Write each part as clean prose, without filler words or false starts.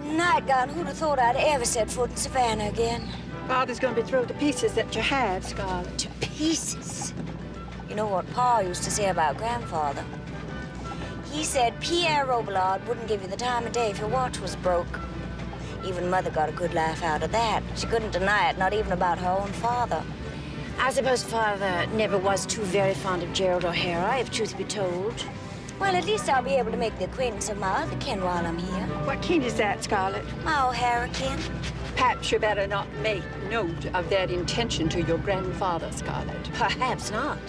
Nightgown, who'd have thought I'd ever set foot in Savannah again? Father's going to be thrilled to pieces that you have, Scarlett. To pieces? You know what Pa used to say about Grandfather? He said Pierre Robillard wouldn't give you the time of day if your watch was broke. Even Mother got a good laugh out of that. She couldn't deny it, not even about her own father. I suppose Father never was too very fond of Gerald O'Hara, if truth be told. Well, at least I'll be able to make the acquaintance of my other kin while I'm here. What kin is that, Scarlett? My O'Hara kin. Perhaps you better not make note of that intention to your grandfather, Scarlett. Perhaps not.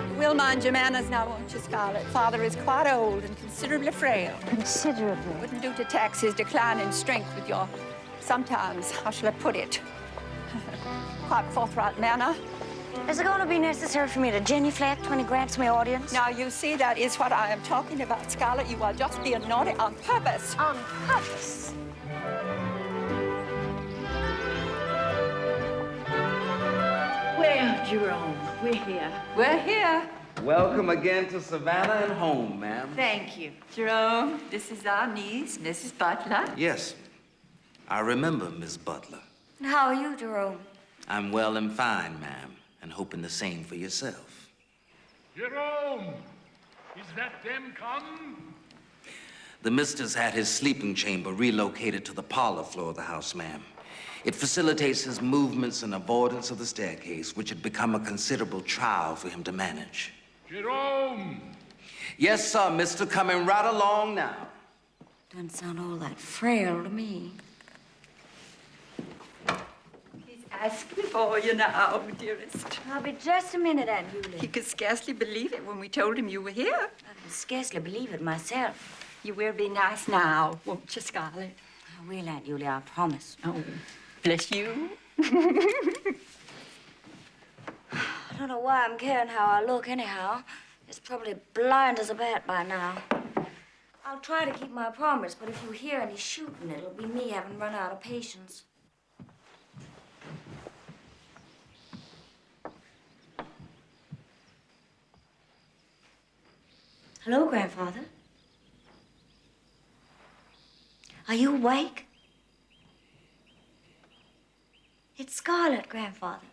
You will mind your manners now, won't you, Scarlett? Father is quite old and considerably frail. Considerably. Wouldn't do to tax his decline in strength with your, sometimes, how shall I put it, quite forthright manner. Is it going to be necessary for me to genuflect when he grants me audience? Now, you see, that is what I am talking about, Scarlett. You are just being naughty on purpose. On purpose? Well, Jerome, we're here. We're here. Welcome again to Savannah and home, ma'am. Thank you. Jerome, this is our niece, Mrs. Butler. Yes, I remember Miss Butler. How are you, Jerome? I'm well and fine, ma'am, and hoping the same for yourself. Jerome, is that them come? The mister's had his sleeping chamber relocated to the parlor floor of the house, ma'am. It facilitates his movements and avoidance of the staircase, which had become a considerable trial for him to manage. Jerome! Yes, sir, mister, coming right along now. Doesn't sound all that frail to me. He's asking for you now, dearest. I'll be just a minute, Aunt Julie. He could scarcely believe it when we told him you were here. I can scarcely believe it myself. You will be nice now, won't you, Scarlett? I will, Aunt Julie, I promise. Oh, bless you. I don't know why I'm caring how I look anyhow. It's probably blind as a bat by now. I'll try to keep my promise, but if you hear any shooting, it'll be me having run out of patience. Hello, Grandfather. Are you awake? It's Scarlett, Grandfather.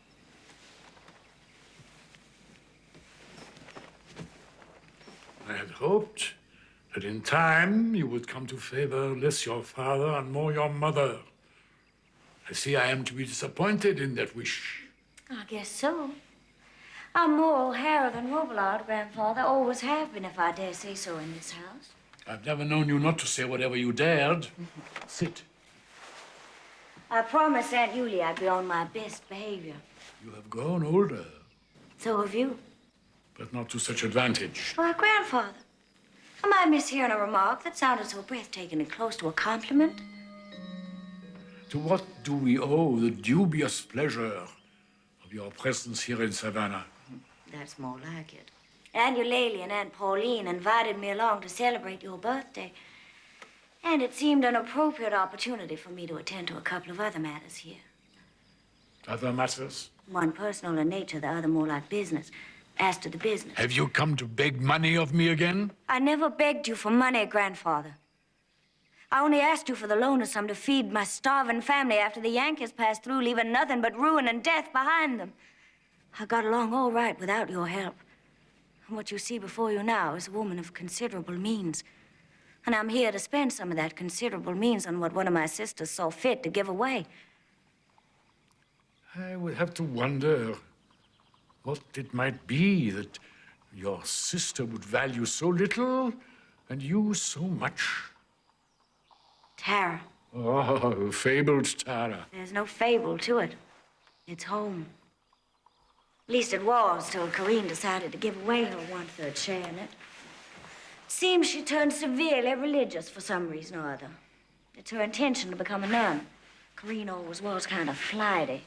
I had hoped that in time you would come to favor less your father and more your mother. I see I am to be disappointed in that wish. I guess so. I'm more O'Hara than Robillard, Grandfather. Always have been, if I dare say so, in this house. I've never known you not to say whatever you dared. Sit. I promised Aunt Julie I'd be on my best behavior. You have grown older, So have you. but not to such advantage. Why, Grandfather, am I mishearing a remark that sounded so breathtakingly close to a compliment? To what do we owe the dubious pleasure of your presence here in Savannah? That's more like it. Aunt Eulalie and Aunt Pauline invited me along to celebrate your birthday. And it seemed an appropriate opportunity for me to attend to a couple of other matters here. Other matters? One personal in nature, the other more like business. As to the business. Have you come to beg money of me again? I never begged you for money, Grandfather. I only asked you for the loan of some to feed my starving family after the Yankees passed through, leaving nothing but ruin and death behind them. I got along all right without your help. And what you see before you now is a woman of considerable means. And I'm here to spend some of that considerable means on what one of my sisters saw fit to give away. I would have to wonder what it might be that your sister would value so little and you so much. Tara. Oh, fabled Tara. There's no fable to it. It's home. At least it was till Corinne decided to give away her 1/3 share in it. It seems she turned severely religious for some reason or other. It's her intention to become a nun. Corinne always was kind of flighty.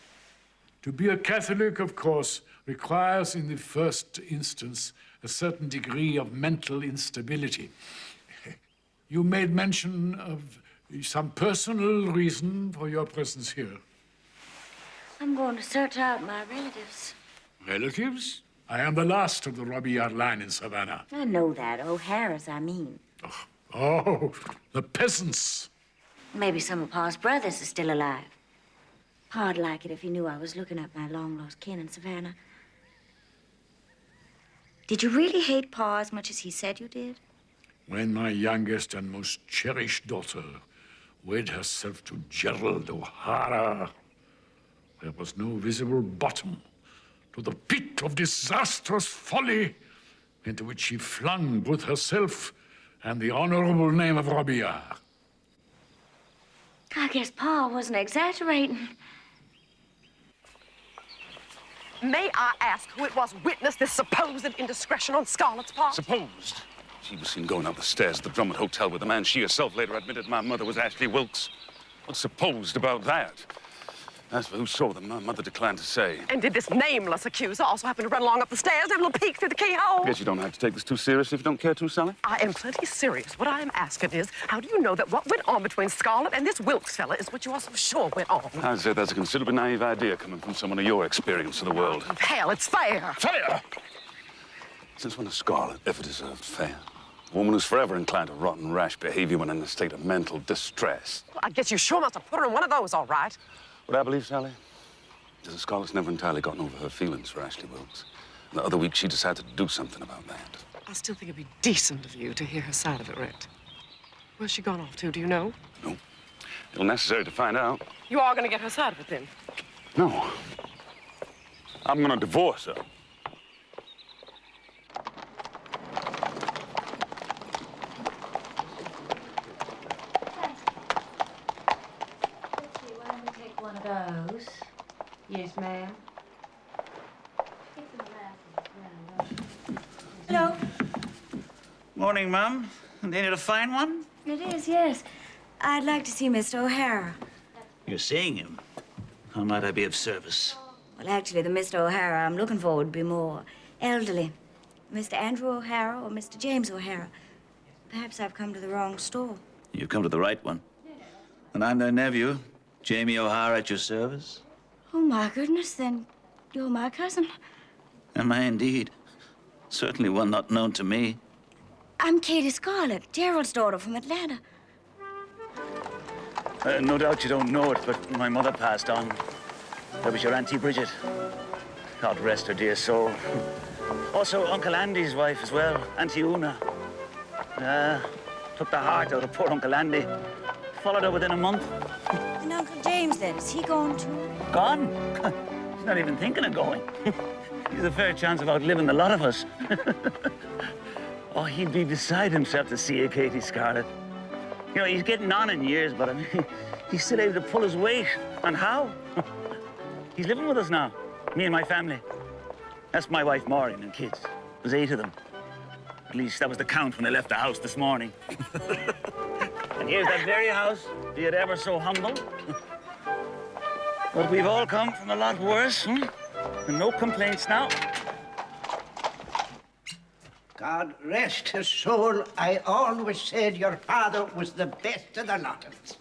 To be a Catholic, of course, requires in the first instance a certain degree of mental instability. You made mention of some personal reason for your presence here. I'm going to search out my relatives. Relatives? I am the last of the Robillard line in Savannah. I know that. O'Hara's, I mean. Oh, the peasants. Maybe some of Pa's brothers are still alive. Pa'd like it if he knew I was looking up my long-lost kin in Savannah. Did you really hate Pa as much as he said you did? When my youngest and most cherished daughter wed herself to Gerald O'Hara, there was no visible bottom to the pit of disastrous folly into which she flung both herself and the honorable name of Robillard. I guess Pa wasn't exaggerating. May I ask who it was witnessed this supposed indiscretion on Scarlett's part? Supposed? She was seen going up the stairs at the Drummond Hotel with a man she herself later admitted my mother was Ashley Wilkes. What's supposed about that? As for who saw them, my mother declined to say. And did this nameless accuser also happen to run along up the stairs and have a little peek through the keyhole? I guess you don't have to take this too seriously if you don't care to, Sally. I am plenty serious. What I am asking is, how do you know that what went on between Scarlett and this Wilkes fella is what you are so sure went on? I'd say that's a considerably naive idea coming from someone of your experience of the world. Hell, it's fair. Fair? Since when has Scarlett ever deserved fair? A woman who's forever inclined to rotten, rash behavior when in a state of mental distress. Well, I guess you sure must have put her in one of those, all right. What I believe, Sally, is that Scarlett's never entirely gotten over her feelings for Ashley Wilkes. And the other week, she decided to do something about that. I still think it'd be decent of you to hear her side of it, Rhett. Where's she gone off to, do you know? No. It'll necessary to find out. You are going to get her side of it, then? No. I'm going to divorce her. Those. Yes, ma'am. Hello. Morning, Mum. They need a fine one? It is, yes. I'd like to see Mr. O'Hara. You're seeing him. How might I be of service? Well, actually, the Mr. O'Hara I'm looking for would be more elderly. Mr. Andrew O'Hara or Mr. James O'Hara. Perhaps I've come to the wrong store. You've come to the right one. And I'm their nephew, Jamie O'Hara, at your service. Oh, my goodness, then you're my cousin. Am I indeed? Certainly one not known to me. I'm Katie Scarlett, Gerald's daughter from Atlanta. No doubt you don't know it, but my mother passed on. That was your Auntie Bridget. God rest her dear soul. Also, Uncle Andy's wife as well, Auntie Una. Took the heart out of poor Uncle Andy. Followed her within a month. And Uncle James, then, is he gone too? Gone? He's not even thinking of going. He's a fair chance of outliving the lot of us. Oh, he'd be beside himself to see you, Katie Scarlett. You know, he's getting on in years, but I mean, he's still able to pull his weight. And how? He's living with us now, me and my family. That's my wife, Maureen, and kids. There's 8 of them. At least that was the count when they left the house this morning. And here's that very house, be it ever so humble. But we've all come from a lot worse, And no complaints now. God rest his soul, I always said your father was the best of the lot of us.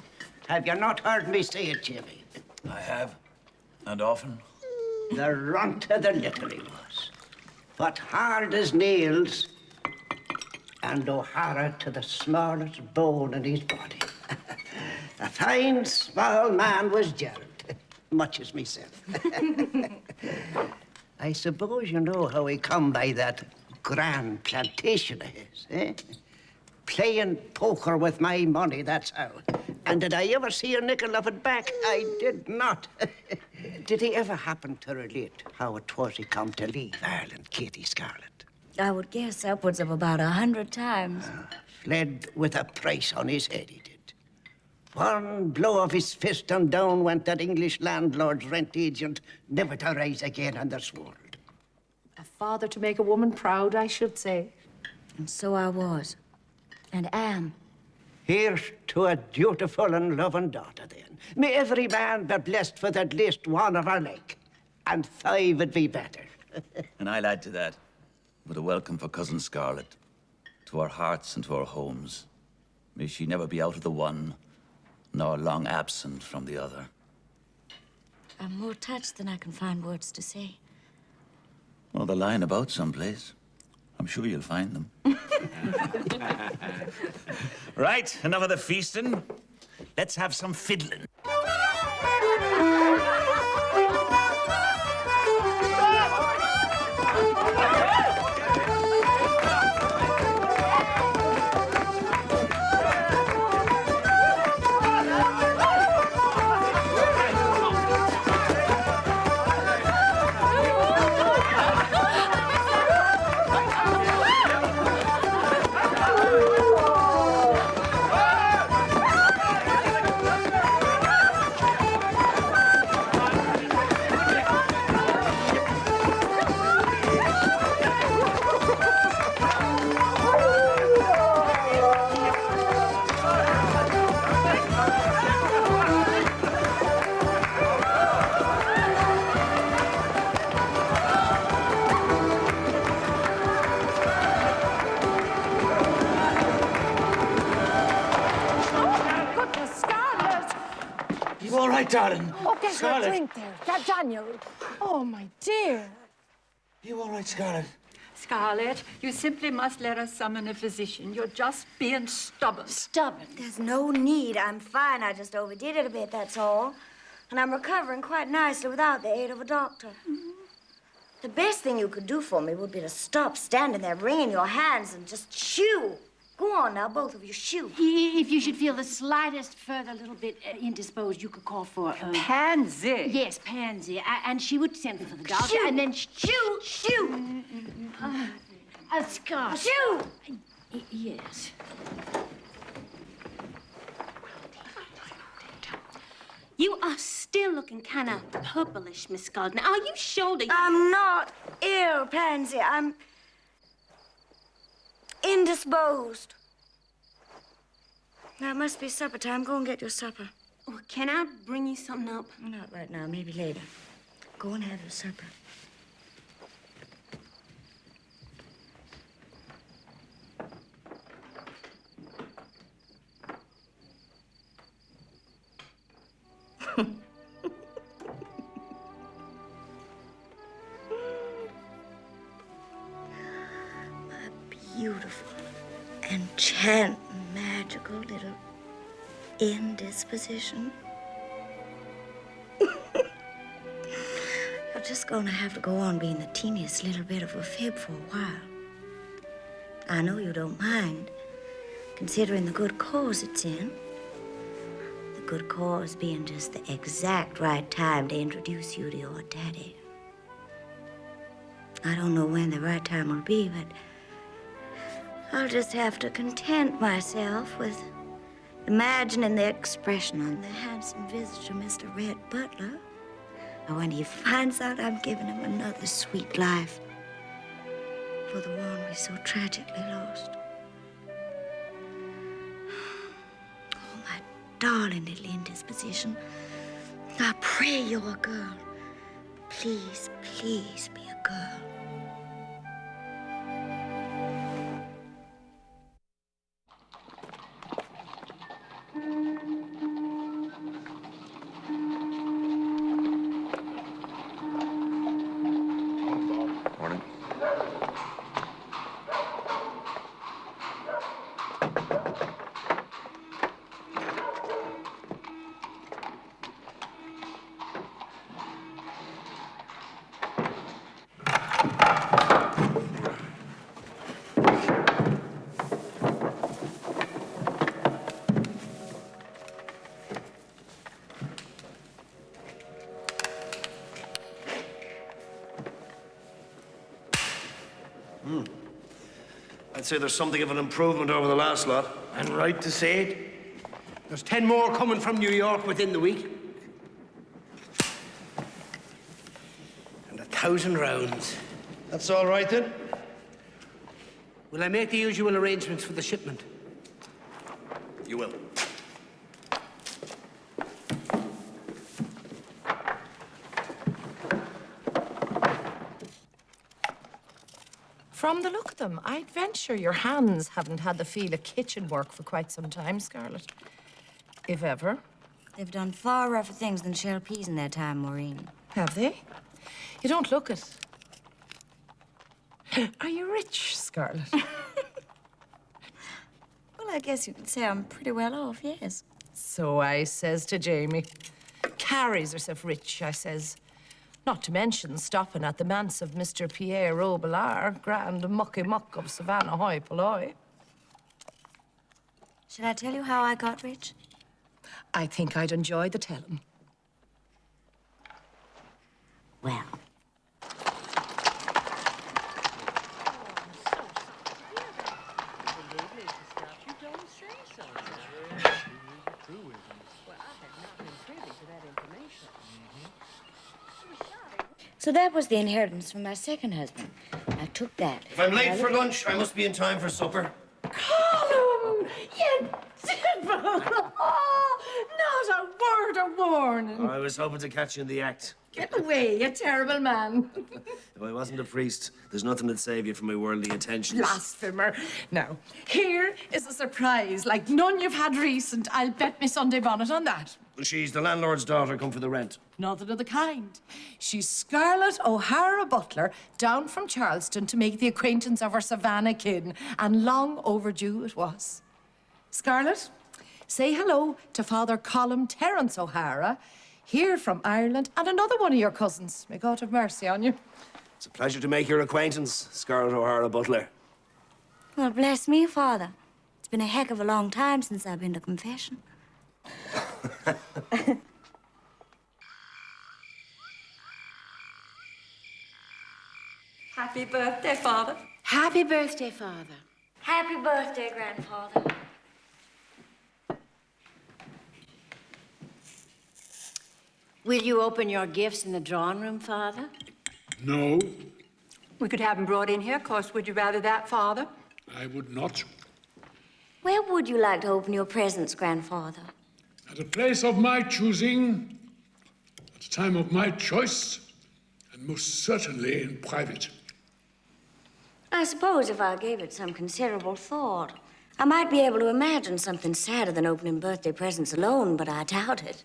Have you not heard me say it, Jimmy? I have, and often. The runt of the little he was, but hard as nails, and O'Hara to the smallest bone in his body. A fine, small man was Gerald, much as myself. I suppose you know how he come by that grand plantation of his, eh? Playing poker with my money, that's how. And did I ever see a nickel of it back? I did not. Did he ever happen to relate how it was he come to leave Ireland, Katie Scarlett? I would guess upwards of about 100 times. Fled with a price on his head, he did. One blow of his fist and down went that English landlord's rent agent, never to rise again in this world. A father to make a woman proud, I should say. And so I was. And am. Here's to a dutiful and loving daughter, then. May every man be blessed with at least one of her like. And 5 would be better. And I'll add to that, with a welcome for Cousin Scarlett, to our hearts and to our homes. May she never be out of the one, nor long absent from the other. I'm more touched than I can find words to say. Well, they're lying about someplace. I'm sure you'll find them. Right, enough of the feasting. Let's have some fiddling. Darling. Oh, get Scarlett. your drink there. Daniel. Oh, my dear. You all right, Scarlett? Scarlett, you simply must let us summon a physician. You're just being stubborn. Stubborn? There's no need. I'm fine. I just overdid it a bit, that's all. And I'm recovering quite nicely without the aid of a doctor. The best thing you could do for me would be to stop standing there wringing your hands and just shoo. Go on now, both of you, shoo. If you should feel the slightest further little bit indisposed, you could call for... Pansy. Yes, Pansy. And she would send for the doctor, Shoo. and then... Shoo, shoo. Scarlett. Shoo. Yes. You are still looking kind of purplish, Miss Gardner. Are you sure that I'm not ill, Pansy. I'm indisposed. Now, it must be supper time. Go and get your supper. Oh, can I bring you something up? Not right now, maybe later. Go and have your supper. Beautiful, enchanting, magical little indisposition. You're just gonna have to go on being the teeniest little bit of a fib for a while. I know you don't mind, considering the good cause it's in. The good cause being just the exact right time to introduce you to your daddy. I don't know when the right time will be, but I'll just have to content myself with imagining the expression on the handsome visitor, Mr. Red Butler, when he finds out I'm giving him another sweet life for the one we so tragically lost. Oh, my darling little indisposition. I pray you're a girl. Please, please be a girl. Morning. I'd say there's something of an improvement over the last lot. And right to say it. There's 10 more coming from New York within the week. And 1,000 rounds. That's all right, then? Will I make the usual arrangements for the shipment? You will. From the look of them, I'd venture your hands haven't had the feel of kitchen work for quite some time, Scarlett. If ever. They've done far rougher things than shell peas in their time, Maureen. Have they? You don't look it. Are you rich, Scarlett? Well, I guess you could say I'm pretty well off, yes. So I says to Jamie. Carries herself rich, I says. Not to mention stopping at the manse of Mr. Pierre Robillard, grand mucky muck of Savannah hoi polloi. Should I tell you how I got rich? I think I'd enjoy the telling. Well. So that was the inheritance from my second husband. I took that. If I'm late for lunch, I must be in time for supper. Colum, you devil! Not a word of warning. I was hoping to catch you in the act. Get away, you terrible man. If I wasn't a priest, there's nothing that'd save you from my worldly attentions. Blasphemer. Now, here is a surprise like none you've had recent. I'll bet me Sunday bonnet on that. She's the landlord's daughter come for the rent. Nothing of the kind. She's Scarlett O'Hara Butler, down from Charleston to make the acquaintance of her Savannah kin, and long overdue it was. Scarlett, say hello to Father Colum Terence O'Hara, here from Ireland, and another one of your cousins. May God have mercy on you. It's a pleasure to make your acquaintance, Scarlett O'Hara Butler. Well, bless me, Father. It's been a heck of a long time since I've been to confession. Happy birthday, Father. Happy birthday, Father. Happy birthday, Grandfather. Will you open your gifts in the drawing room, Father? No, We could have him brought in here. Of course, would you rather that, Father? I would not. Where would you like to open your presents, Grandfather? At a place of my choosing, at a time of my choice, and most certainly in private. I suppose if I gave it some considerable thought, I might be able to imagine something sadder than opening birthday presents alone, but I doubt it.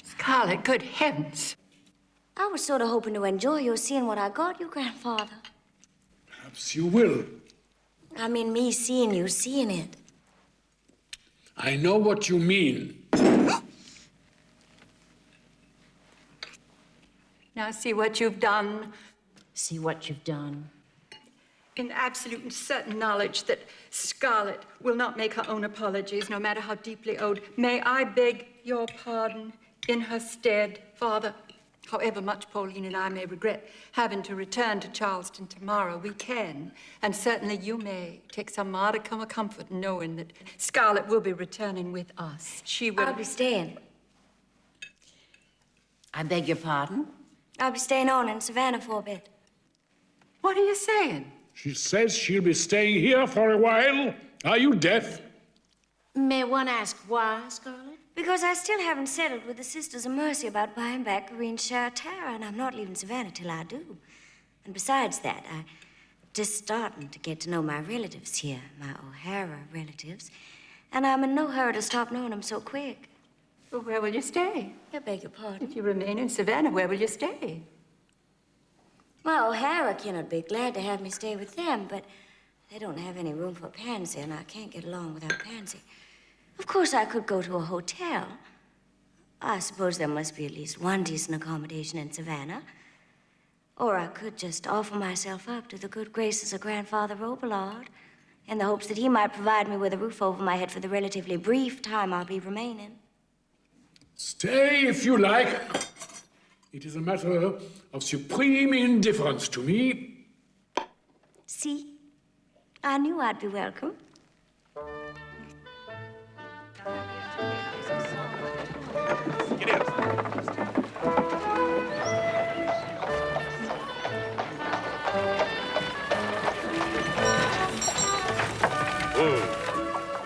Scarlett, good heavens. I was sort of hoping to enjoy your seeing what I got you, Grandfather. Perhaps you will. I mean, me seeing you seeing it. I know what you mean. Now see what you've done. See what you've done. In absolute and certain knowledge that Scarlett will not make her own apologies, no matter how deeply owed, may I beg your pardon in her stead, Father? However much Pauline and I may regret having to return to Charleston tomorrow, we can, and certainly you may, take some modicum of comfort in knowing that Scarlett will be returning with us. She will... I'll be staying. I beg your pardon? I'll be staying on in Savannah for a bit. What are you saying? She says she'll be staying here for a while. Are you deaf? May one ask why, Scarlett? Because I still haven't settled with the Sisters of Mercy about buying back Corinne's share of Tara, and I'm not leaving Savannah till I do. And besides that, I'm just starting to get to know my relatives here, my O'Hara relatives, and I'm in no hurry to stop knowing them so quick. Well, where will you stay? I beg your pardon? If you remain in Savannah, where will you stay? My O'Hara kin would be glad to have me stay with them, but they don't have any room for Pansy, and I can't get along without Pansy. Of course, I could go to a hotel. I suppose there must be at least one decent accommodation in Savannah. Or I could just offer myself up to the good graces of Grandfather Robillard in the hopes that he might provide me with a roof over my head for the relatively brief time I'll be remaining. Stay if you like. It is a matter of supreme indifference to me. See? I knew I'd be welcome. Get in.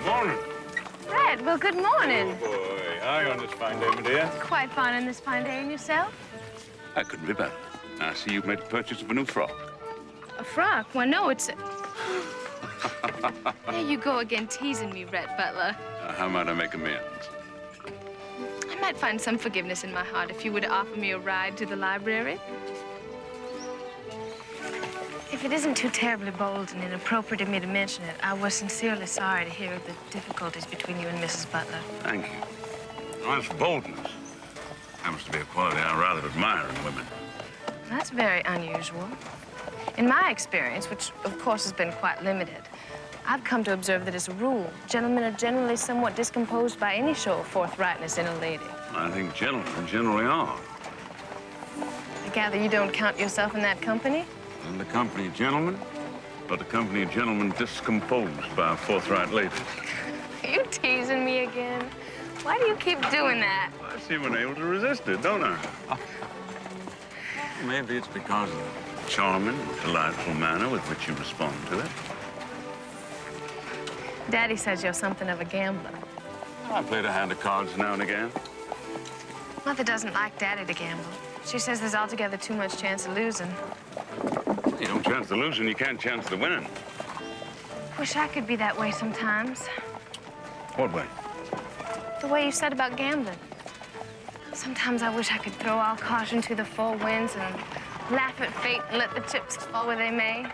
Morning. Fred, well, good morning. Oh, boy. How are you on this fine day, my dear? Quite fine on this fine day, and yourself? I couldn't be better. I see you've made the purchase of a new frock. A frock? Well, no, it's a... There you go again, teasing me, Rhett Butler. How might I make amends? might find some forgiveness in my heart if you were to offer me a ride to the library. If it isn't too terribly bold and inappropriate of me to mention it, I was sincerely sorry to hear of the difficulties between you and Mrs. Butler. Thank you. Well, that's boldness. Happens to be a quality I rather admire in women. That's very unusual. In my experience, which of course has been quite limited, I've come to observe that as a rule, gentlemen are generally somewhat discomposed by any show of forthrightness in a lady. I think gentlemen generally are. I gather you don't count yourself in that company? In the company of gentlemen, but the company of gentlemen discomposed by forthright ladies. Are you teasing me again? Why do you keep doing that? I seem unable to resist it, don't I? Maybe it's because of the charming, delightful manner with which you respond to it. Daddy says you're something of a gambler. I played a hand of cards now and again. Mother doesn't like Daddy to gamble. She says there's altogether too much chance of losing. You don't chance the losing, you can't chance the winning. Wish I could be that way sometimes. What way? The way you said about gambling. Sometimes I wish I could throw all caution to the four winds and laugh at fate and let the chips fall where they may.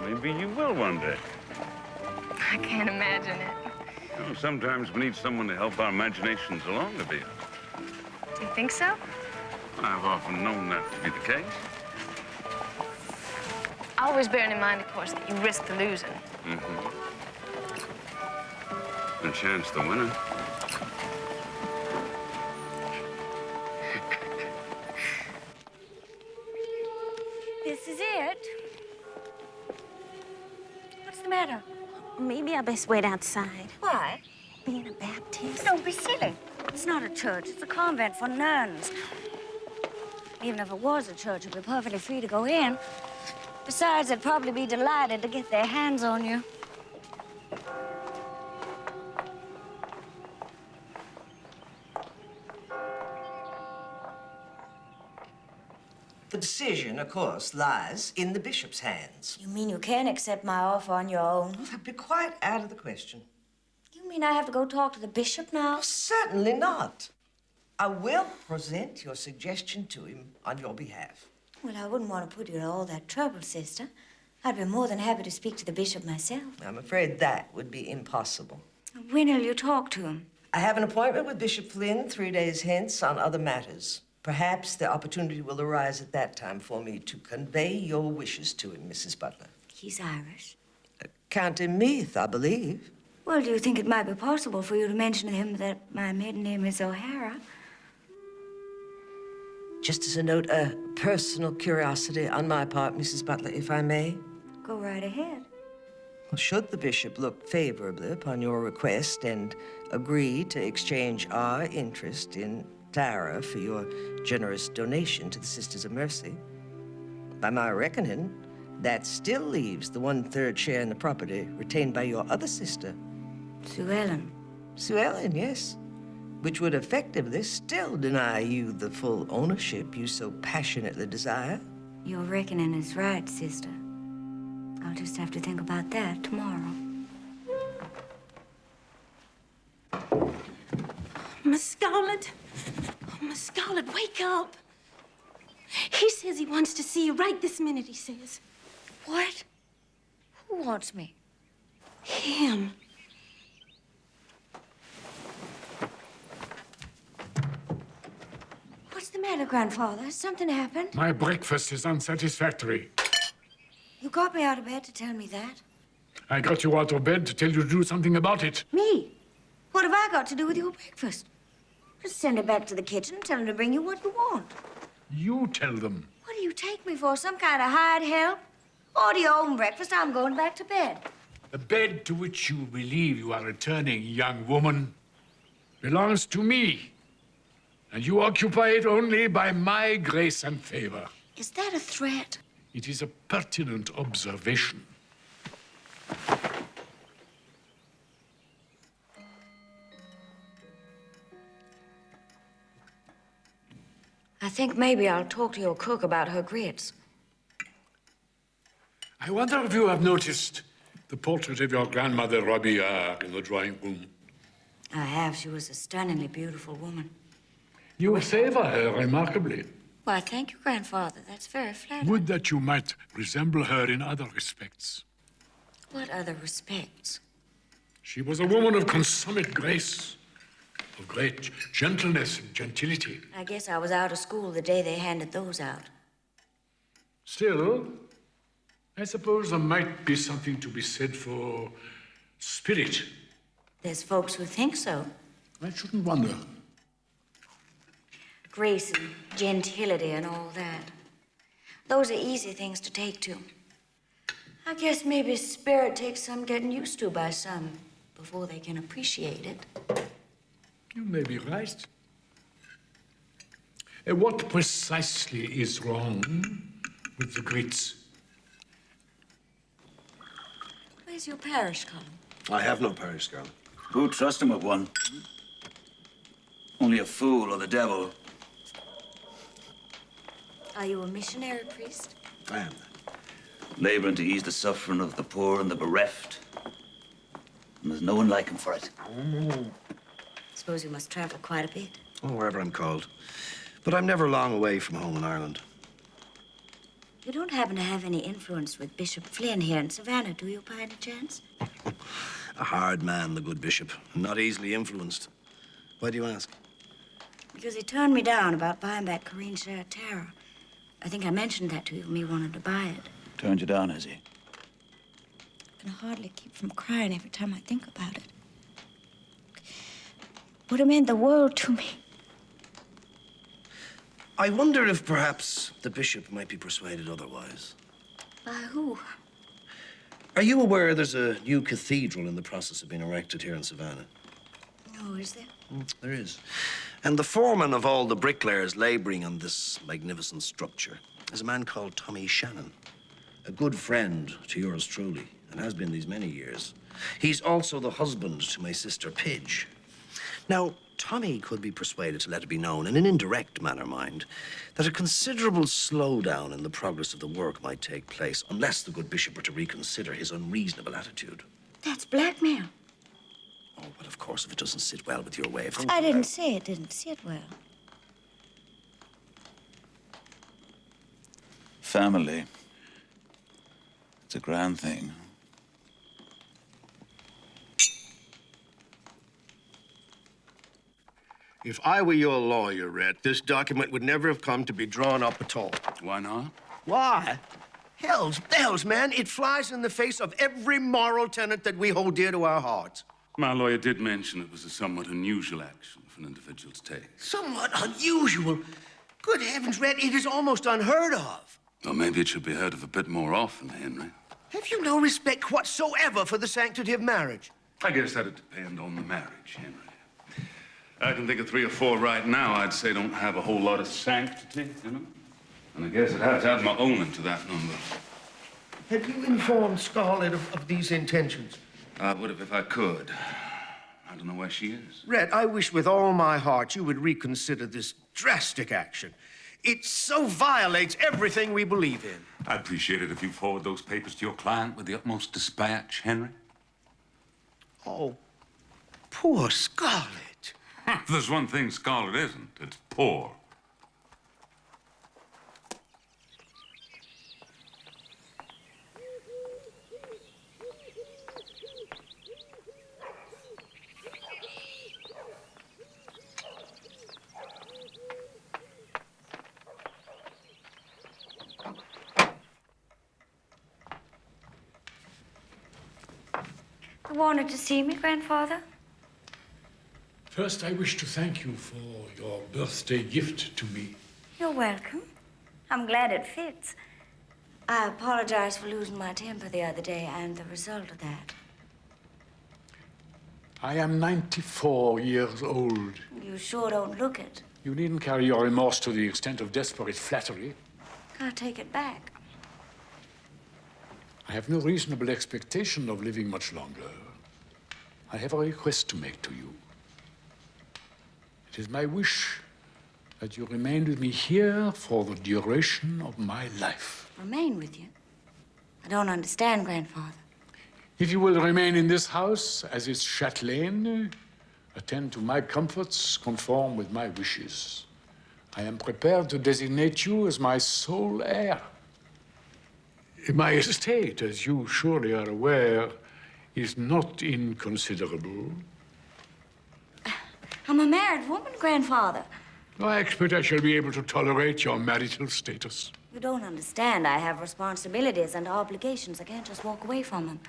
Maybe you will one day. I can't imagine it. You know, sometimes we need someone to help our imaginations along a bit. Do you think so? I've often known that to be the case. Always bearing in mind, of course, that you risk the losing. Mm-hmm. And chance the winning. This is it. What's the matter? Maybe I best wait outside. Why? Being a Baptist. Don't be silly. It's not a church. It's a convent for nuns. Even if it was a church, it'd be perfectly free to go in. Besides, they'd probably be delighted to get their hands on you. The decision, of course, lies in the bishop's hands. You mean you can't accept my offer on your own? That'd be quite out of the question. You mean I have to go talk to the bishop now? Oh, certainly not. I will present your suggestion to him on your behalf. Well, I wouldn't want to put you to all that trouble, sister. I'd be more than happy to speak to the bishop myself. I'm afraid that would be impossible. When will you talk to him? I have an appointment with Bishop Flynn 3 days hence on other matters. Perhaps the opportunity will arise at that time for me to convey your wishes to him, Mrs. Butler. He's Irish. County Meath, I believe. Well, do you think it might be possible for you to mention to him that my maiden name is O'Hara? Just as a note, a personal curiosity on my part, Mrs. Butler, if I may. Go right ahead. Well, should the bishop look favorably upon your request and agree to exchange our interest in Tara for your generous donation to the Sisters of Mercy, by my reckoning, that still leaves the 1/3 share in the property retained by your other sister. Sue Ellen. Sue Ellen, yes. Which would effectively still deny you the full ownership you so passionately desire. Your reckoning is right, sister. I'll just have to think about that tomorrow. Miss Scarlett. Oh, Miss Scarlett, wake up. He says he wants to see you right this minute, he says. What? Who wants me? Him. What's the matter, Grandfather? Has something happened? My breakfast is unsatisfactory. You got me out of bed to tell me that. I got you out of bed to tell you to do something about it. Me? What have I got to do with your breakfast? Just send her back to the kitchen and tell them to bring you what you want. You tell them. What do you take me for, some kind of hired help? Order your own breakfast. I'm going back to bed. The bed to which you believe you are returning, young woman, belongs to me. And you occupy it only by my grace and favor. Is that a threat? It is a pertinent observation. I think maybe I'll talk to your cook about her grits. I wonder if you have noticed the portrait of your grandmother, Robbie, in the drawing room. I have. She was a stunningly beautiful woman. You favor her remarkably. Why, thank you, Grandfather. That's very flattering. Would that you might resemble her in other respects. What other respects? She was a woman of consummate grace, of great gentleness and gentility. I guess I was out of school the day they handed those out. Still, I suppose there might be something to be said for spirit. There's folks who think so. I shouldn't wonder. Grace and gentility and all that. Those are easy things to take to. I guess maybe spirit takes some getting used to by some before they can appreciate it. You may be right. What precisely is wrong with the Grits? Where's your parish column? I have no parish, Scarlett. Who'd trust him with one? Only a fool or the devil. Are you a missionary priest? I am. Laboring to ease the suffering of the poor and the bereft. And there's no one like him for it. Suppose you must travel quite a bit. Oh, wherever I'm called. But I'm never long away from home in Ireland. You don't happen to have any influence with Bishop Flynn here in Savannah, do you, by any chance? A hard man, the good bishop. Not easily influenced. Why do you ask? Because he turned me down about buying back Corinne's share of Tara. I think I mentioned that to you, me wanting to buy it. Turned you down, has he? I can hardly keep from crying every time I think about it. Would have meant the world to me. I wonder if perhaps the bishop might be persuaded otherwise. By who? Are you aware there's a new cathedral in the process of being erected here in Savannah? No, is there? There is. And the foreman of all the bricklayers laboring on this magnificent structure is a man called Tommy Shannon, a good friend to yours truly, and has been these many years. He's also the husband to my sister Pidge. Now, Tommy could be persuaded to let it be known, in an indirect manner, mind, that a considerable slowdown in the progress of the work might take place unless the good bishop were to reconsider his unreasonable attitude. That's blackmail. Oh, well, of course, if it doesn't sit well with your way of thinking. I didn't say it didn't sit well. Family. It's a grand thing. If I were your lawyer, Rhett, this document would never have come to be drawn up at all. Why not? Why? Hells, man, it flies in the face of every moral tenet that we hold dear to our hearts. My lawyer did mention it was a somewhat unusual action for an individual to take. Somewhat unusual? Good heavens, Rhett, it is almost unheard of. Or maybe it should be heard of a bit more often, Henry. Have you no respect whatsoever for the sanctity of marriage? I guess that'd depend on the marriage, Henry. I can think of 3 or 4 right now I'd say don't have a whole lot of sanctity, you know? And I guess I'd have to add my own into that number. Have you informed Scarlett of these intentions? I would have if I could. I don't know where she is. Rhett, I wish with all my heart you would reconsider this drastic action. It so violates everything we believe in. I'd appreciate it if you forward those papers to your client with the utmost dispatch, Henry. Oh, poor Scarlett. If there's one thing Scarlett isn't, it's poor. You wanted to see me, Grandfather? First, I wish to thank you for your birthday gift to me. You're welcome. I'm glad it fits. I apologize for losing my temper the other day and the result of that. I am 94 years old. You sure don't look it. You needn't carry your remorse to the extent of desperate flattery. I'll take it back. I have no reasonable expectation of living much longer. I have a request to make to you. It is my wish that you remain with me here for the duration of my life. Remain with you? I don't understand, Grandfather. If you will remain in this house as its chatelaine, attend to my comforts, conform with my wishes. I am prepared to designate you as my sole heir. My estate, as you surely are aware, is not inconsiderable. I'm a married woman, Grandfather. I expect I shall be able to tolerate your marital status. You don't understand. I have responsibilities and obligations. I can't just walk away from them.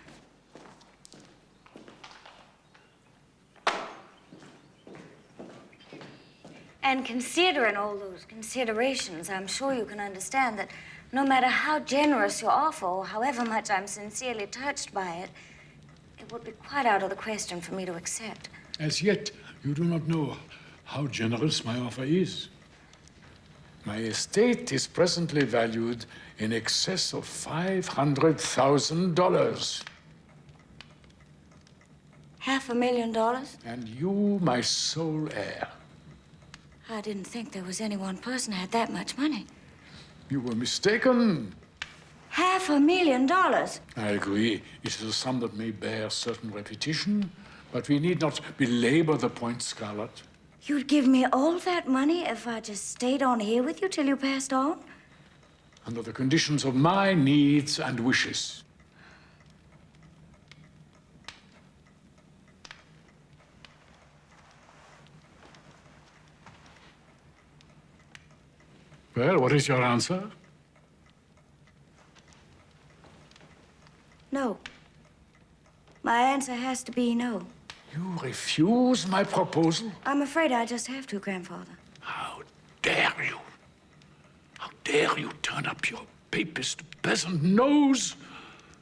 And considering all those considerations, I'm sure you can understand that no matter how generous your offer or however much I'm sincerely touched by it, it would be quite out of the question for me to accept. As yet, you do not know how generous my offer is. My estate is presently valued in excess of $500,000. $500,000? And you, my sole heir. I didn't think there was any one person who had that much money. You were mistaken. $500,000? I agree. It is a sum that may bear certain repetition, but we need not belabor the point, Scarlett. You'd give me all that money if I just stayed on here with you till you passed on? Under the conditions of my needs and wishes. Well, what is your answer? No. My answer has to be no. You refuse my proposal? I'm afraid I just have to, Grandfather. How dare you? How dare you turn up your papist peasant nose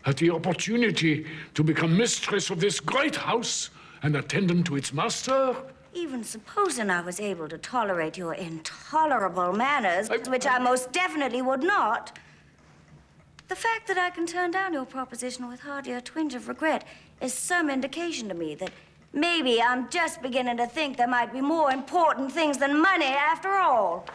at the opportunity to become mistress of this great house and attendant to its master? Even supposing I was able to tolerate your intolerable manners, which I most definitely would not, the fact that I can turn down your proposition with hardly a twinge of regret is some indication to me that maybe I'm just beginning to think there might be more important things than money after all.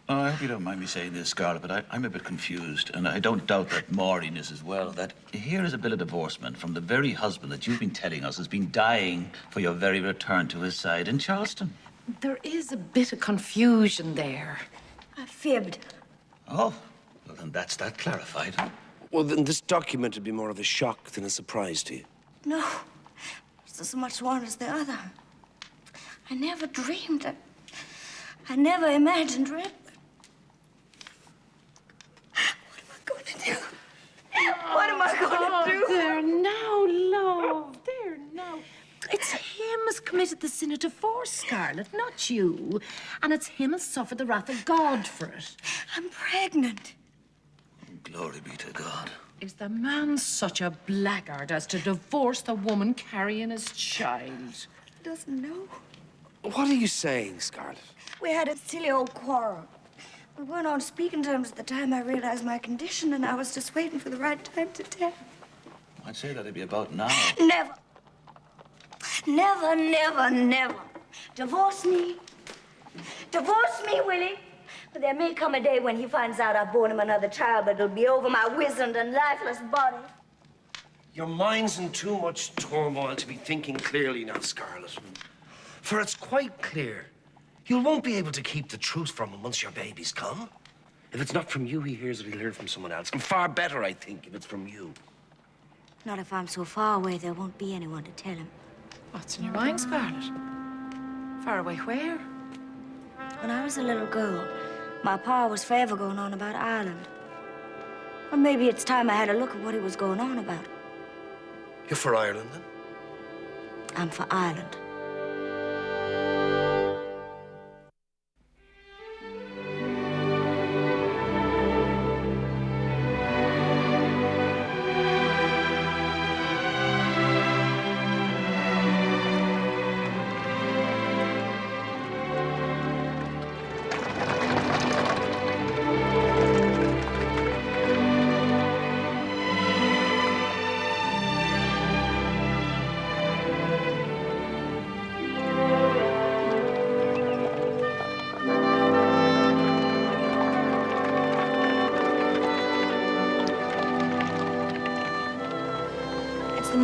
I hope you don't mind me saying this, Scarlett, but I'm a bit confused, and I don't doubt that Maureen is as well, that here is a bill of divorcement from the very husband that you've been telling us has been dying for your very return to his side in Charleston. There is a bit of confusion there. I fibbed. Oh, well, then that's that clarified. Well, then this document would be more of a shock than a surprise to you. No, it's as much one as the other. I never dreamed it. I never imagined it. What am I going to do? There now, love. There now. It's him has committed the sin of divorce, Scarlett, not you. And it's him has suffered the wrath of God for it. I'm pregnant. Glory be to God. Is the man such a blackguard as to divorce the woman carrying his child? He doesn't know. What are you saying, Scarlett? We had a silly old quarrel. We weren't on speaking terms at the time I realized my condition, and I was just waiting for the right time to tell. I'd say that'd be about now. Never. Never, never, never. Divorce me. Divorce me, Willie. But there may come a day when he finds out I've borne him another child, but it'll be over my wizened and lifeless body. Your mind's in too much turmoil to be thinking clearly now, Scarlett. For it's quite clear you won't be able to keep the truth from him once your baby's come. If it's not from you, he hears it, he'll hear it from someone else. And far better, I think, if it's from you. Not if I'm so far away, there won't be anyone to tell him. What's in your mind, Scarlett? Far away where? When I was a little girl, my pa was forever going on about Ireland. Well, maybe it's time I had a look at what he was going on about. You're for Ireland, then? I'm for Ireland.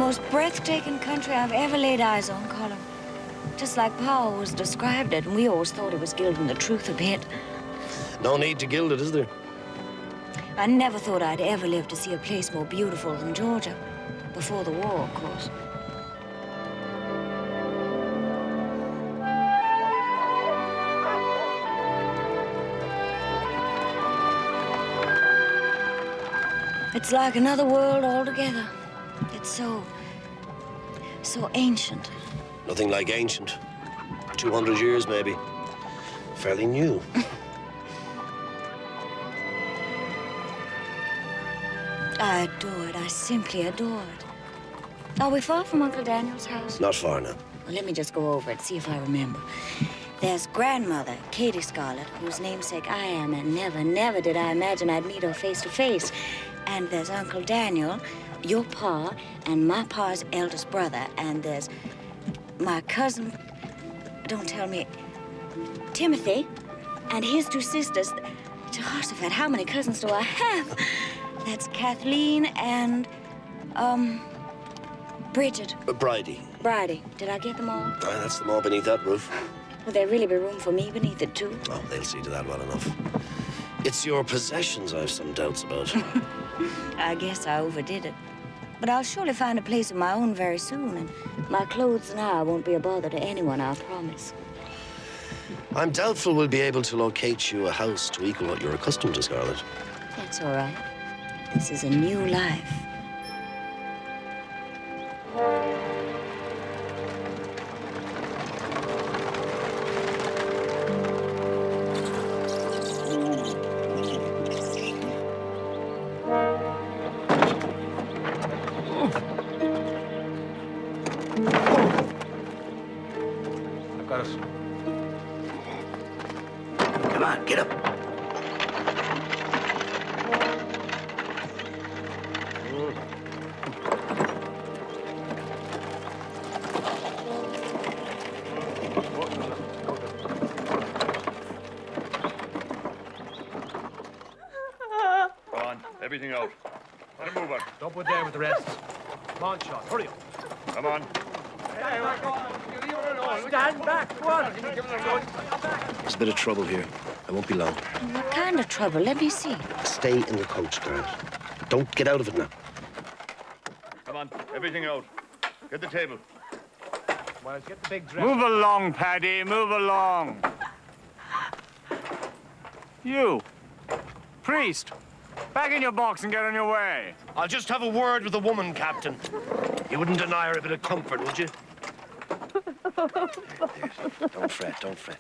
most breathtaking country I've ever laid eyes on, Colin. Just like Pa always described it, and we always thought it was gilding the truth a bit. No need to gild it, is there? I never thought I'd ever live to see a place more beautiful than Georgia. Before the war, of course. It's like another world altogether. It's so ancient. Nothing like ancient. 200 years, maybe. Fairly new. I adore it. I simply adore it. Are we far from Uncle Daniel's house? Not far now. Well, let me just go over it, see if I remember. There's grandmother, Katie Scarlett, whose namesake I am, and never did I imagine I'd meet her face to face. And there's Uncle Daniel, your pa, and my pa's eldest brother. And there's my cousin, don't tell me, Timothy, and his two sisters. Jehoshaphat, how many cousins do I have? That's Kathleen and, Bridget. Bridie. Bridie. Did I get them all? Aye, that's them all beneath that roof. Would there really be room for me beneath it, too? Oh, they'll see to that well enough. It's your possessions I've some doubts about. I guess I overdid it. But I'll surely find a place of my own very soon, and my clothes and I won't be a bother to anyone, I promise. I'm doubtful we'll be able to locate you a house to equal what you're accustomed to, Scarlett. That's all right. This is a new life. I've got us. Come on, get up. Go on, everything out. Let him move on. Don't put there with the rest. Come on, Sean, hurry up. Come on. Stand back, go on. There's a bit of trouble here. I won't be long. What kind of trouble? Let me see. Stay in the coach, Scarlett. Don't get out of it now. Come on, everything out. Get the table. Well, let's get the big dress. Move along, Paddy, move along. You, priest, back in your box and get on your way. I'll just have a word with the woman, Captain. You wouldn't deny her a bit of comfort, would you? Don't fret, don't fret.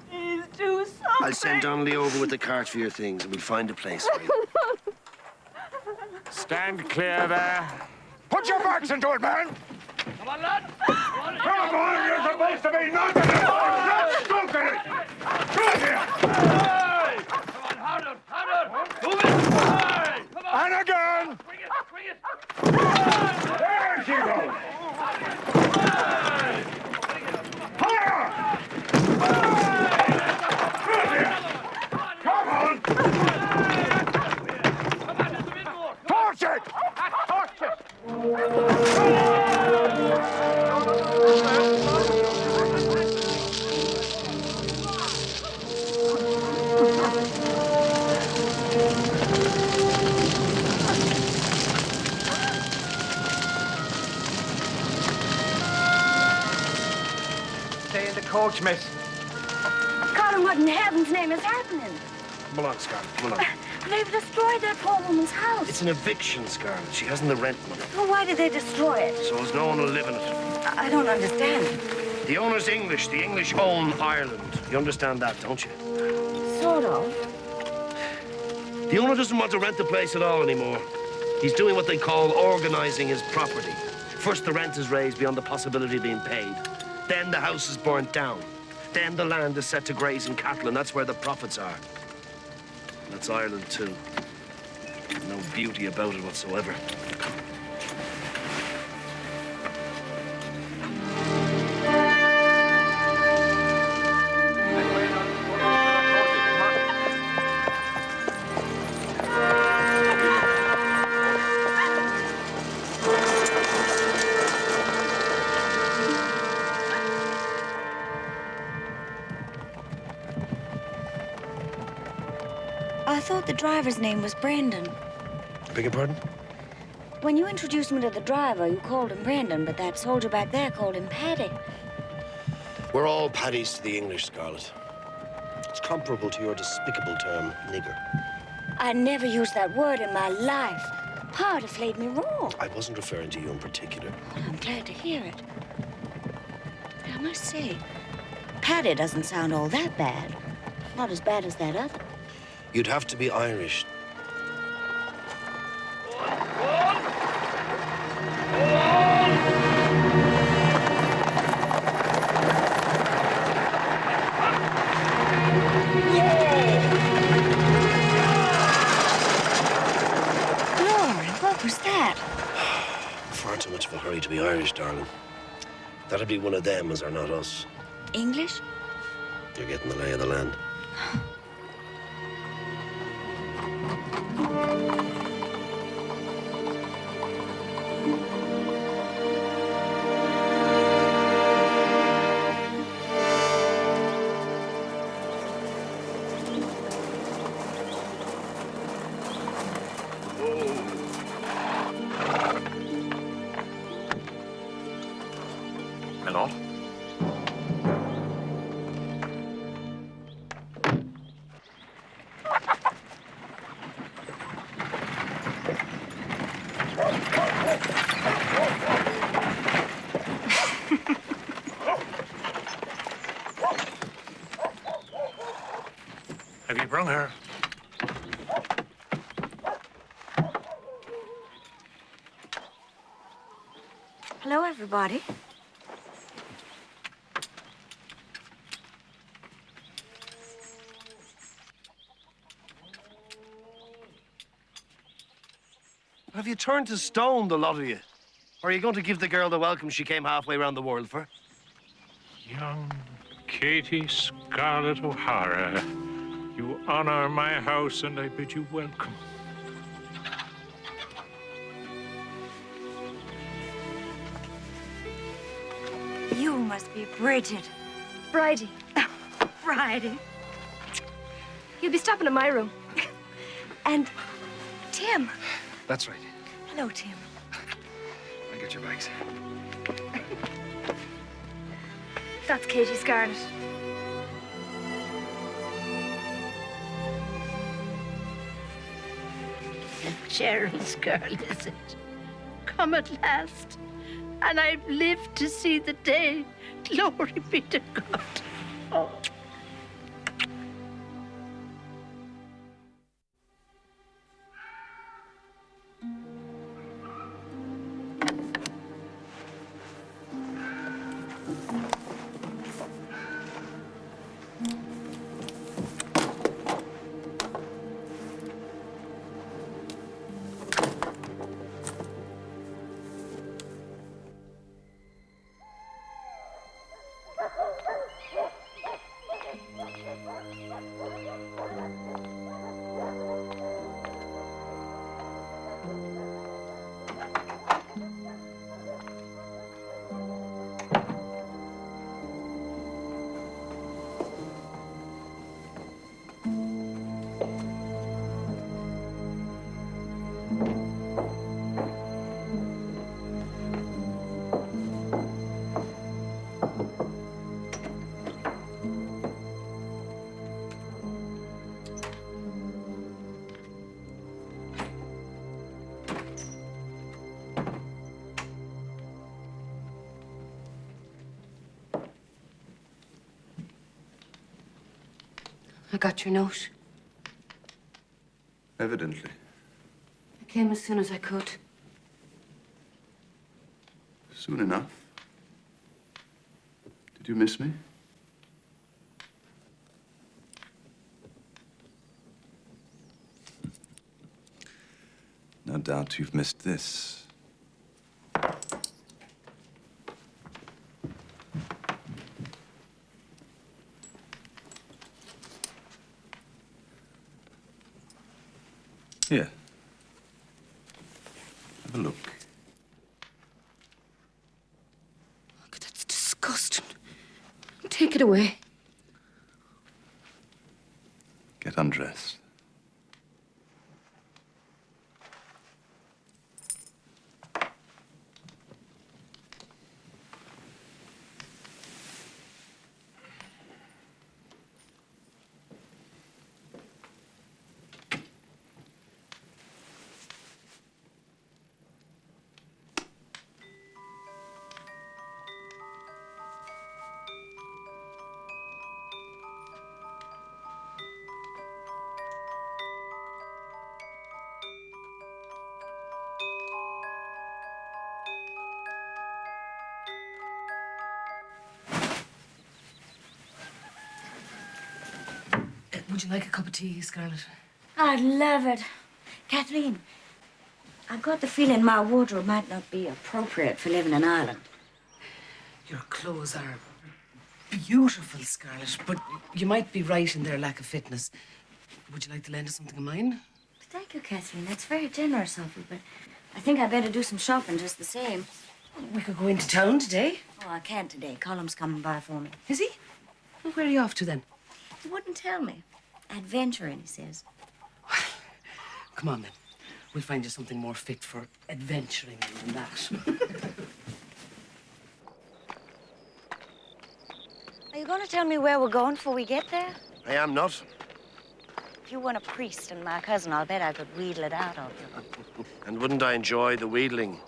He's too sorry. I'll send Donnelly over with the cart for your things, and we'll find a place for you. Stand clear there. Put your backs into it, man! Come on, lad. Come on, you're supposed to be knocking it! Not stroking it! Come here! Come on, harder. Move it. Come on. And again! Bring it. There she goes! Higher! Come on! Torch it! Stay in the coach, miss. Colin, what in heaven's name is happening? Come along, Scarlett, come along. They've destroyed that poor woman's house. It's an eviction, Scarlett. She hasn't the rent money. Well, why did they destroy it? So as no one will live in it. I don't understand. The owner's English. The English own Ireland. You understand that, don't you? Sort of. The owner doesn't want to rent the place at all anymore. He's doing what they call organizing his property. First, the rent is raised beyond the possibility of being paid. Then the house is burnt down. Then the land is set to grazing cattle, and that's where the profits are. That's Ireland, too. No beauty about it whatsoever. thought the driver's name was Brandon. Beg your pardon? When you introduced me to the driver, you called him Brandon, but that soldier back there called him Paddy. We're all Paddies to the English, Scarlett. It's comparable to your despicable term, nigger. I never used that word in my life. Pa deflated me wrong. I wasn't referring to you in particular. Well, I'm glad to hear it. I must say, Paddy doesn't sound all that bad. Not as bad as that other. You'd have to be Irish. What was that? Far too much of a hurry to be Irish, darling. That'd be one of them as are not us. English? You're getting the lay of the land. Hello? Have you brung her? Hello, everybody. Have you turned to stone, the lot of you? Or are you going to give the girl the welcome she came halfway around the world for? Young Katie Scarlett O'Hara, you honor my house and I bid you welcome. You must be Bridget. Bridie. Bridie. You'll be stopping in my room. And Tim. That's right. Hello, Tim. I'll get your bags. That's Katie Scarlett. Cheryl's girl, is it? Come at last. And I've lived to see the day. Glory be to God. Oh. I got your note. Evidently. I came as soon as I could. Soon enough. Did you miss me? No doubt you've missed this. Here. Have a look. Look, that's disgusting. Take it away. Get undressed. Would you like a cup of tea, Scarlett? I'd love it. Kathleen, I've got the feeling my wardrobe might not be appropriate for living in Ireland. Your clothes are beautiful, Scarlett, but you might be right in their lack of fitness. Would you like to lend us something of mine? Thank you, Kathleen. That's very generous of you, but I think I better do some shopping just the same. We could go into town today. Oh, I can't today. Colum's coming by for me. Is he? Well, where are you off to, then? He wouldn't tell me. Adventuring, he says. Come on, then. We'll find you something more fit for adventuring than that. Are you going to tell me where we're going before we get there? I am not. If you weren't a priest and my cousin, I'll bet I could wheedle it out of you. And wouldn't I enjoy the wheedling,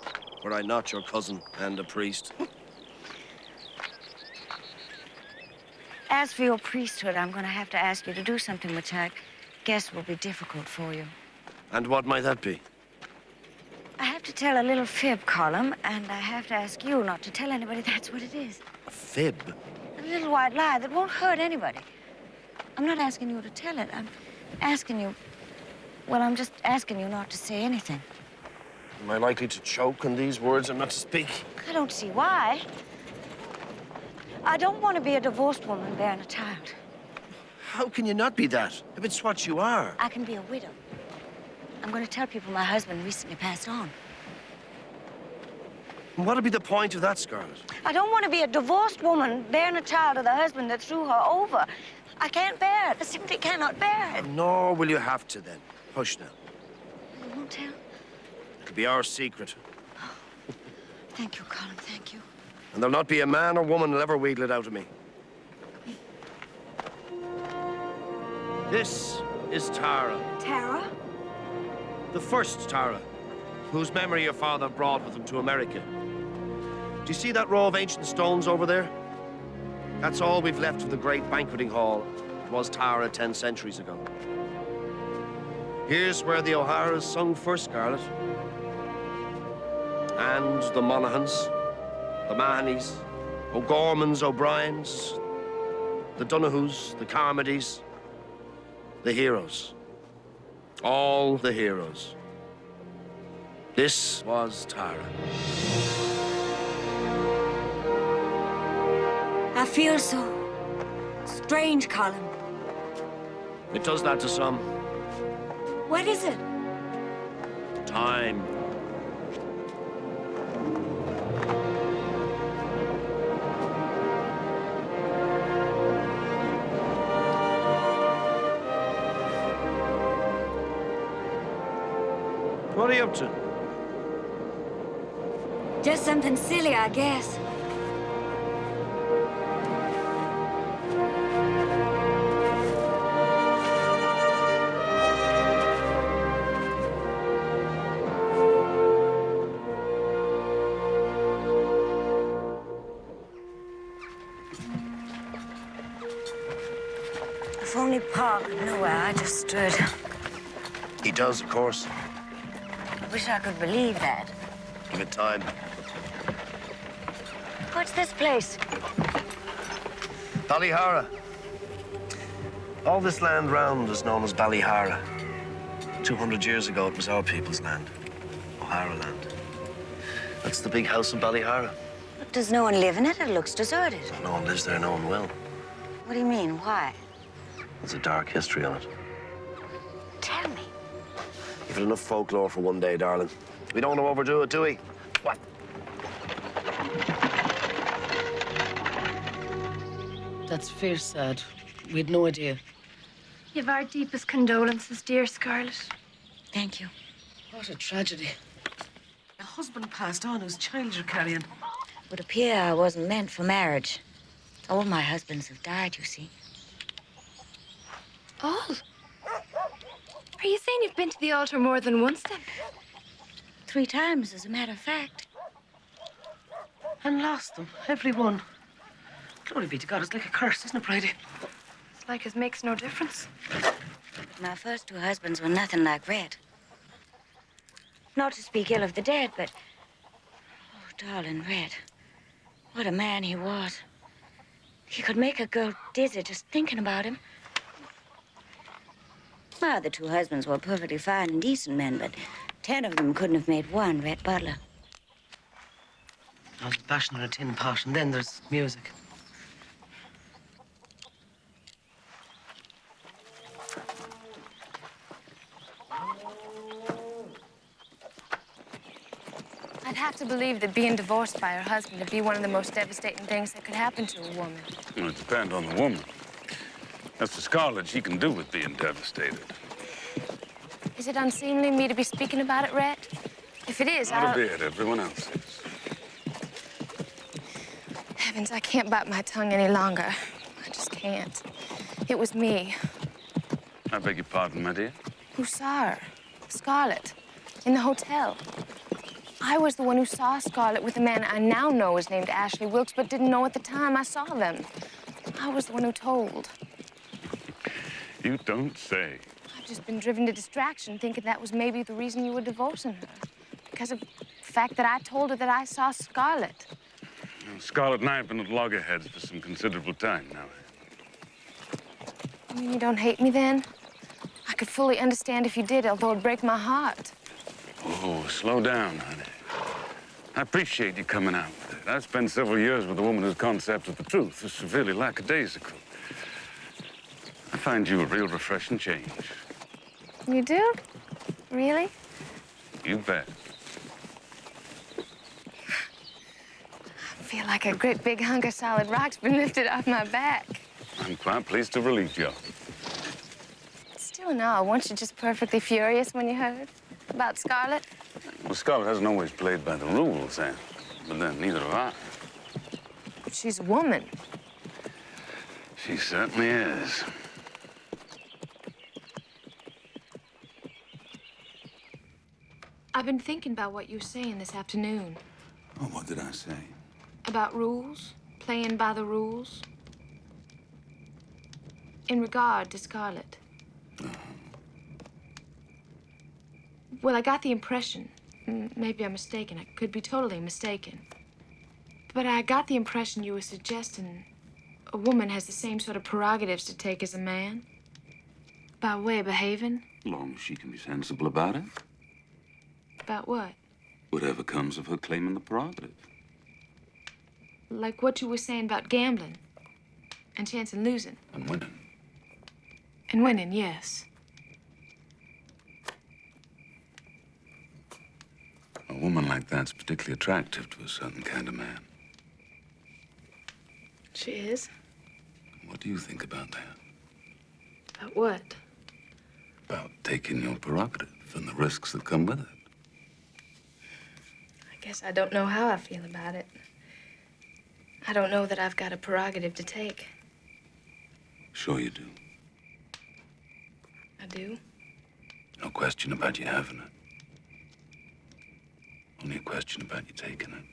were I not your cousin and a priest? As for your priesthood, I'm going to have to ask you to do something which I guess will be difficult for you. And what might that be? I have to tell a little fib column, and I have to ask you not to tell anybody that's what it is. A fib? A little white lie that won't hurt anybody. I'm not asking you to tell it. I'm asking you... Well, I'm just asking you not to say anything. Am I likely to choke on these words I'm not to speak? I don't see why. I don't want to be a divorced woman bearing a child. How can you not be that, if it's what you are? I can be a widow. I'm going to tell people my husband recently passed on. And what'd be the point of that, Scarlett? I don't want to be a divorced woman bearing a child of the husband that threw her over. I can't bear it. I simply cannot bear it. Nor will you have to, then. Hush now. You won't tell? It'll be our secret. Thank you, Colin. Thank you. And there'll not be a man or woman who'll ever wheedle it out of me. This is Tara. Tara? The first Tara, whose memory your father brought with him to America. Do you see that row of ancient stones over there? That's all we've left of the great banqueting hall. It was Tara 10 centuries ago. Here's where the O'Haras sung first, Scarlett. And the Monaghan's, the Mahonys, O'Gormans, O'Briens, the Donohues, the Carmodys, the heroes. All the heroes. This was Tara. I feel so strange, Colin. It does that to some. What is it? Time. What are you up to? Just something silly, I guess. If only Pa could know where I just stood. He does, of course. I wish I could believe that. Give it time. What's this place? Ballyhara. All this land round is known as Ballyhara. 200 years ago, it was our people's land. O'Hara land. That's the big house in Ballyhara. But does no one live in it? It looks deserted. No one lives there, no one will. What do you mean? Why? There's a dark history on it. Tell me. You've had enough folklore for one day, darling. We don't want to overdo it, do we? What? That's fair sad. We had no idea. You've our deepest condolences, dear Scarlett. Thank you. What a tragedy. A husband passed on whose child you're carrying. It would appear I wasn't meant for marriage. All my husbands have died, you see. All? Are you saying you've been to the altar more than once, then? 3 times, as a matter of fact. And lost them, every one. Glory be to God, it's like a curse, isn't it, Bridie? It's like it makes no difference. My first 2 husbands were nothing like Red. Not to speak ill of the dead, but... Oh, darling Red. What a man he was. He could make a girl dizzy just thinking about him. My other two husbands were perfectly fine and decent men, but 10 of them couldn't have made one Rhett Butler. I was bashing on a tin pot, and then there's music. I'd have to believe that being divorced by her husband would be one of the most devastating things that could happen to a woman. Well, it depends on the woman. As for Scarlett, she can do with being devastated. Is it unseemly of me to be speaking about it, Rhett? If it is, Not a bit. Everyone else is. Heavens, I can't bite my tongue any longer. I just can't. It was me. I beg your pardon, my dear. Who saw her? Scarlett. In the hotel. I was the one who saw Scarlett with a man I now know is named Ashley Wilkes, but didn't know at the time I saw them. I was the one who told. You don't say. I've just been driven to distraction, thinking that was maybe the reason you were divorcing her. Because of the fact that I told her that I saw Scarlett. Well, Scarlett and I have been at loggerheads for some considerable time now. You mean you don't hate me then? I could fully understand if you did, although it'd break my heart. Oh, slow down, honey. I appreciate you coming out with it. I've spent several years with a woman whose concept of the truth is severely lackadaisical. I find you a real refreshing change. You do? Really? You bet. I feel like a great big hunk of solid rock's been lifted off my back. I'm quite pleased to relieve you. Still in all, weren't you just perfectly furious when you heard about Scarlett? Well, Scarlett hasn't always played by the rules, Anne. But then neither have I. But she's a woman. She certainly is. I've been thinking about what you were saying this afternoon. Oh, what did I say? About rules, playing by the rules. In regard to Scarlett. Well, I got the impression, maybe I'm mistaken, I could be totally mistaken, but I got the impression you were suggesting a woman has the same sort of prerogatives to take as a man, by way of behaving. As long as she can be sensible about it. About what? Whatever comes of her claiming the prerogative. Like what you were saying about gambling, and chance in losing. And winning. And winning, yes. A woman like that's particularly attractive to a certain kind of man. She is? What do you think about that? About what? About taking your prerogative and the risks that come with it. I guess I don't know how I feel about it. I don't know that I've got a prerogative to take. Sure you do. I do? No question about you having it. Only a question about you taking it.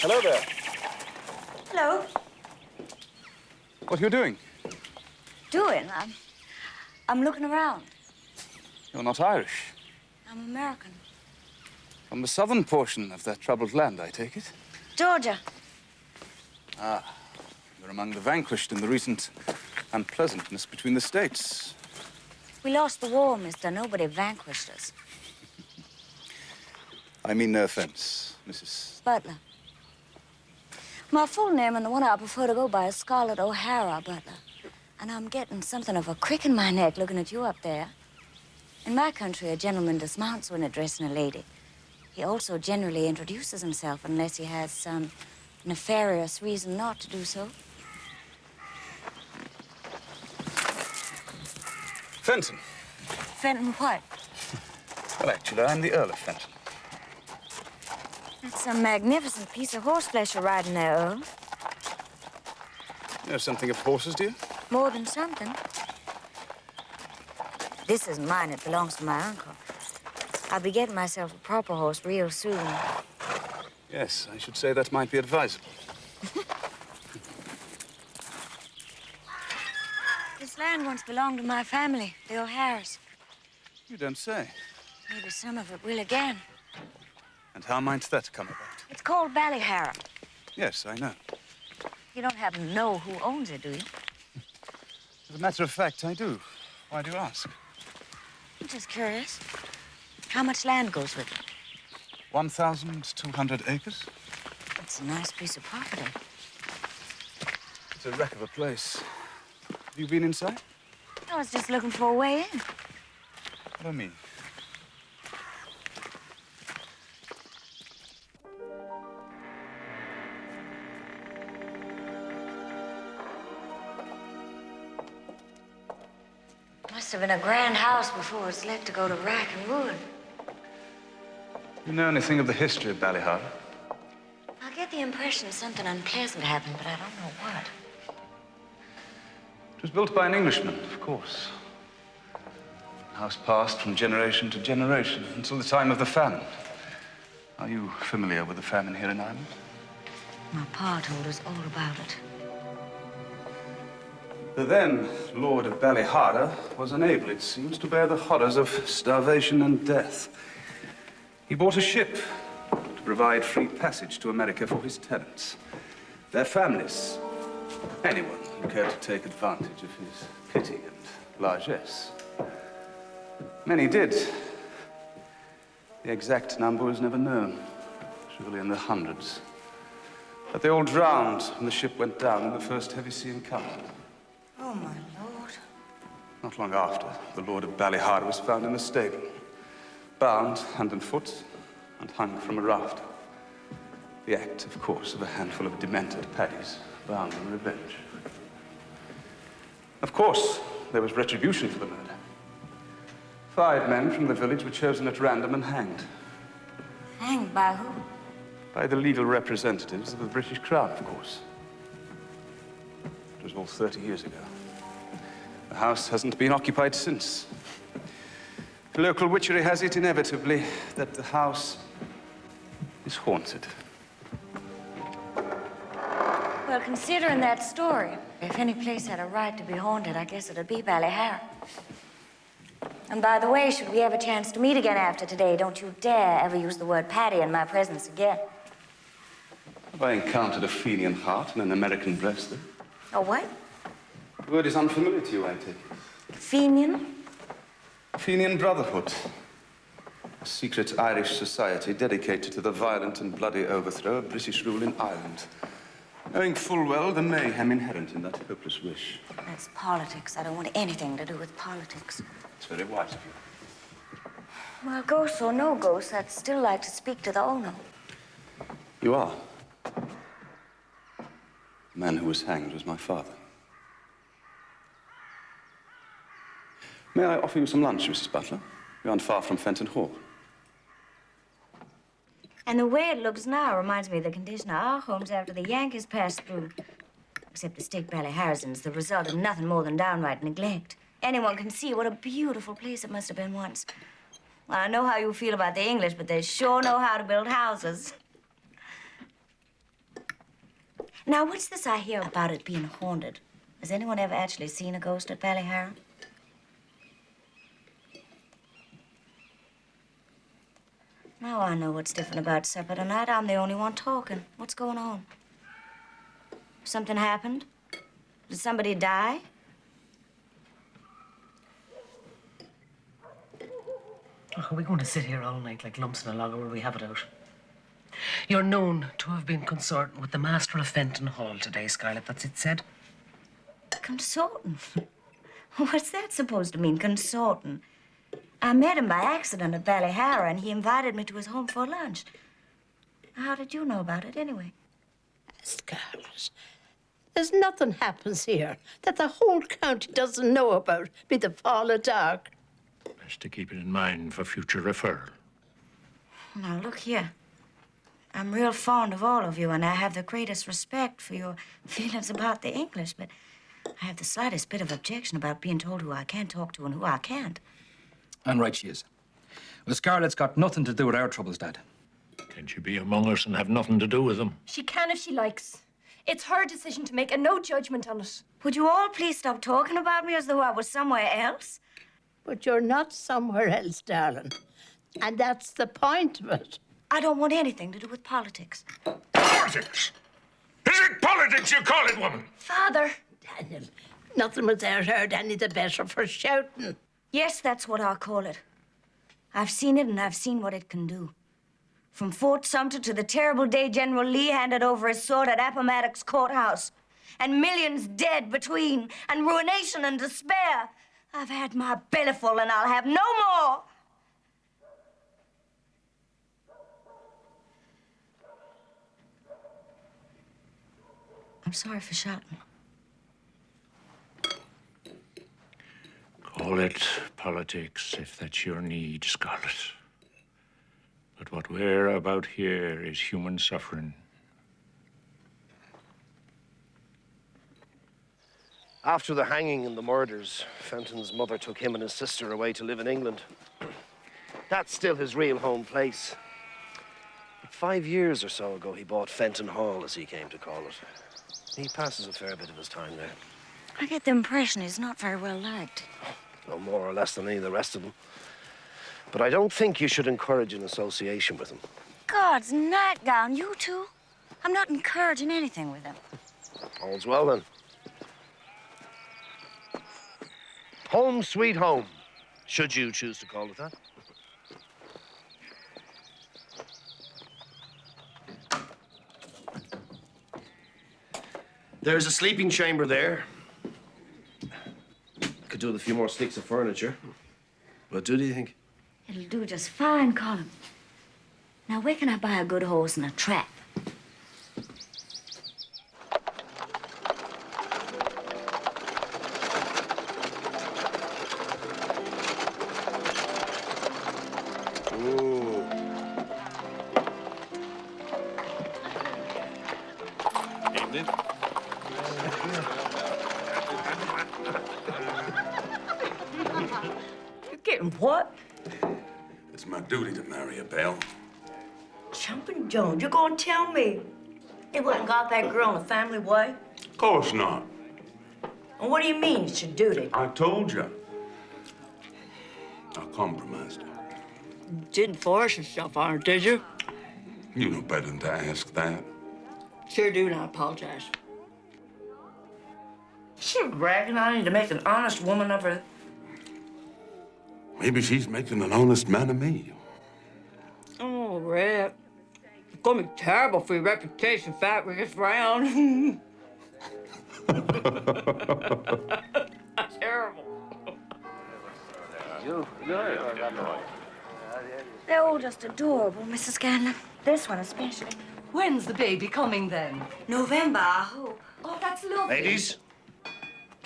Hello there. Hello. What are you doing? Doing? I'm looking around. You're not Irish. I'm American. From the southern portion of that troubled land, I take it? Georgia. Ah, you're among the vanquished in the recent unpleasantness between the states. We lost the war, mister. Nobody vanquished us. I mean no offense, Mrs. Butler. My full name and the one I prefer to go by is Scarlett O'Hara Butler. And I'm getting something of a crick in my neck looking at you up there. In my country, a gentleman dismounts when addressing a lady. He also generally introduces himself unless he has some nefarious reason not to do so. Fenton. Fenton what? Well, actually, I'm the Earl of Fenton. That's a magnificent piece of horseflesh you're riding there, Earl. You know something of horses, do you? More than something. This isn't mine. It belongs to my uncle. I'll be getting myself a proper horse real soon. Yes, I should say that might be advisable. This land once belonged to my family, the O'Haras. You don't say. Maybe some of it will again. And how might that come about? It's called Ballyhara. Yes, I know. You don't happen to know who owns it, do you? As a matter of fact, I do. Why do you ask? I'm just curious. How much land goes with it? 1,200 acres. It's a nice piece of property. It's a wreck of a place. Have you been inside? I was just looking for a way in. Follow me. Must have been a grand house before it's let to go to rack and ruin. You know anything of the history of Ballyhara? I get the impression something unpleasant happened, but I don't know what. It was built by an Englishman, of course. The house passed from generation to generation until the time of the famine. Are you familiar with the famine here in Ireland? My pa told us all about it. The then Lord of Ballyhara was unable, it seems, to bear the horrors of starvation and death. He bought a ship to provide free passage to America for his tenants, their families, anyone who cared to take advantage of his pity and largesse. Many did. The exact number was never known, surely in the hundreds. But they all drowned when the ship went down in the first heavy sea encounter. Oh, my Lord. Not long after, the Lord of Ballyhara was found in the stable, bound hand and foot, and hung from a rafter. The act, of course, of a handful of demented paddies, bound in revenge. Of course, there was retribution for the murder. 5 men from the village were chosen at random and hanged. Hanged by who? By the legal representatives of the British Crown, of course. It was all 30 years ago. The house hasn't been occupied since. Local witchery has it inevitably that the house is haunted. Well, considering that story, if any place had a right to be haunted, I guess it'd be Ballyhara. And by the way, should we have a chance to meet again after today, don't you dare ever use the word Paddy in my presence again. Have I encountered a Fenian heart in an American breast, then? Oh, what? The word is unfamiliar to you, I take it. Fenian? Fenian Brotherhood. A secret Irish society dedicated to the violent and bloody overthrow of British rule in Ireland. Knowing full well the mayhem inherent in that hopeless wish. That's politics. I don't want anything to do with politics. It's very wise of you. Well, ghost or no ghost, I'd still like to speak to the owner. You are. The man who was hanged was my father. May I offer you some lunch, Mrs. Butler? You aren't far from Fenton Hall. And the way it looks now reminds me of the condition of our homes after the Yankees passed through. Except the Stick Ballyharrison's the result of nothing more than downright neglect. Anyone can see what a beautiful place it must have been once. Well, I know how you feel about the English, but they sure know how to build houses. Now, what's this I hear about it being haunted? Has anyone ever actually seen a ghost at Ballyharrow? Now I know what's different about supper tonight. I'm the only one talking. What's going on? Something happened? Did somebody die? Are we going to sit here all night like lumps in a log, or will we have it out? You're known to have been consorting with the master of Fenton Hall today, Scarlett. That's it said. Consorting? What's that supposed to mean, consorting? I met him by accident at Ballyharrow, and he invited me to his home for lunch. How did you know about it, anyway? Scarlett, there's nothing happens here that the whole county doesn't know about with the fall of dark. Best to keep it in mind for future referral. Now, look here. I'm real fond of all of you, and I have the greatest respect for your feelings about the English, but I have the slightest bit of objection about being told who I can talk to and who I can't. And right she is. Well, Scarlett's got nothing to do with our troubles, Dad. Can't you be among us and have nothing to do with them? She can if she likes. It's her decision to make, and no judgment on it. Would you all please stop talking about me as though I was somewhere else? But you're not somewhere else, darling. And that's the point of it. I don't want anything to do with politics. Politics? Is it politics you call it, woman? Father. Daniel, nothing was ever heard any the better for shouting. Yes, that's what I call it. I've seen it, and I've seen what it can do. From Fort Sumter to the terrible day General Lee handed over his sword at Appomattox Courthouse. And millions dead between, and ruination and despair. I've had my bellyful, and I'll have no more. I'm sorry for shouting. Call it politics if that's your need, Scarlett. But what we're about here is human suffering. After the hanging and the murders, Fenton's mother took him and his sister away to live in England. That's still his real home place. But 5 years or so ago, he bought Fenton Hall, as he came to call it. He passes a fair bit of his time there. I get the impression he's not very well liked. No more or less than any of the rest of them. But I don't think you should encourage an association with him. God's nightgown, you two. I'm not encouraging anything with him. All's well, then. Home sweet home, should you choose to call it that. There's a sleeping chamber there. Could do with a few more sticks of furniture. What do you think? It'll do just fine, Colin. Now, where can I buy a good horse and a trap? Getting what? It's my duty to marry a Belle. Jumping Jones, you're gonna tell me he wouldn't got that girl in a family way? Of course not. And what do you mean it's your duty? I told you. I compromised her. Didn't force yourself on her, did you? You know better than to ask that. Sure do, and I apologize. She's bragging on you to make an honest woman of her. Maybe she's making an honest man of me. Oh, Red. It's gonna be terrible for your reputation if that gets round. Terrible. They're all just adorable, Mrs. Scanlon. This one especially. When's the baby coming, then? November, I hope. Oh, that's lovely. Ladies,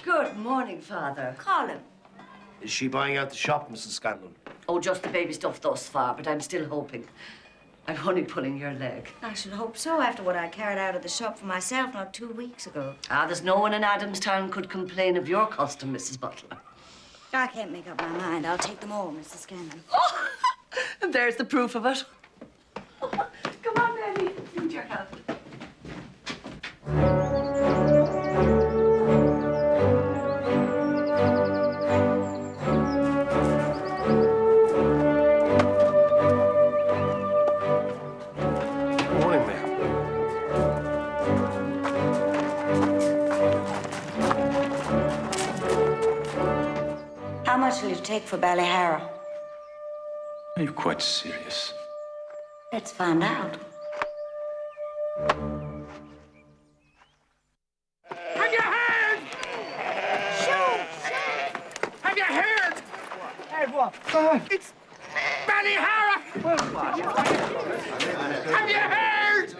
Good morning, Father. Colin. is she buying out the shop, Mrs. Scanlon? Oh, just the baby stuff thus far, but I'm still hoping. I'm only pulling your leg. I should hope so, after what I carried out of the shop for myself not 2 weeks ago. Ah, there's no one in Adamstown could complain of your custom, Mrs. Butler. I can't make up my mind. I'll take them all, Mrs. Scanlon. Oh, and there's the proof of it. Come on, baby. Need your help. take for Ballyhara? Are you quite serious? Let's find out. Have you heard? Shoot! Have you heard? Heard what? It's Ballyhara! Have you heard?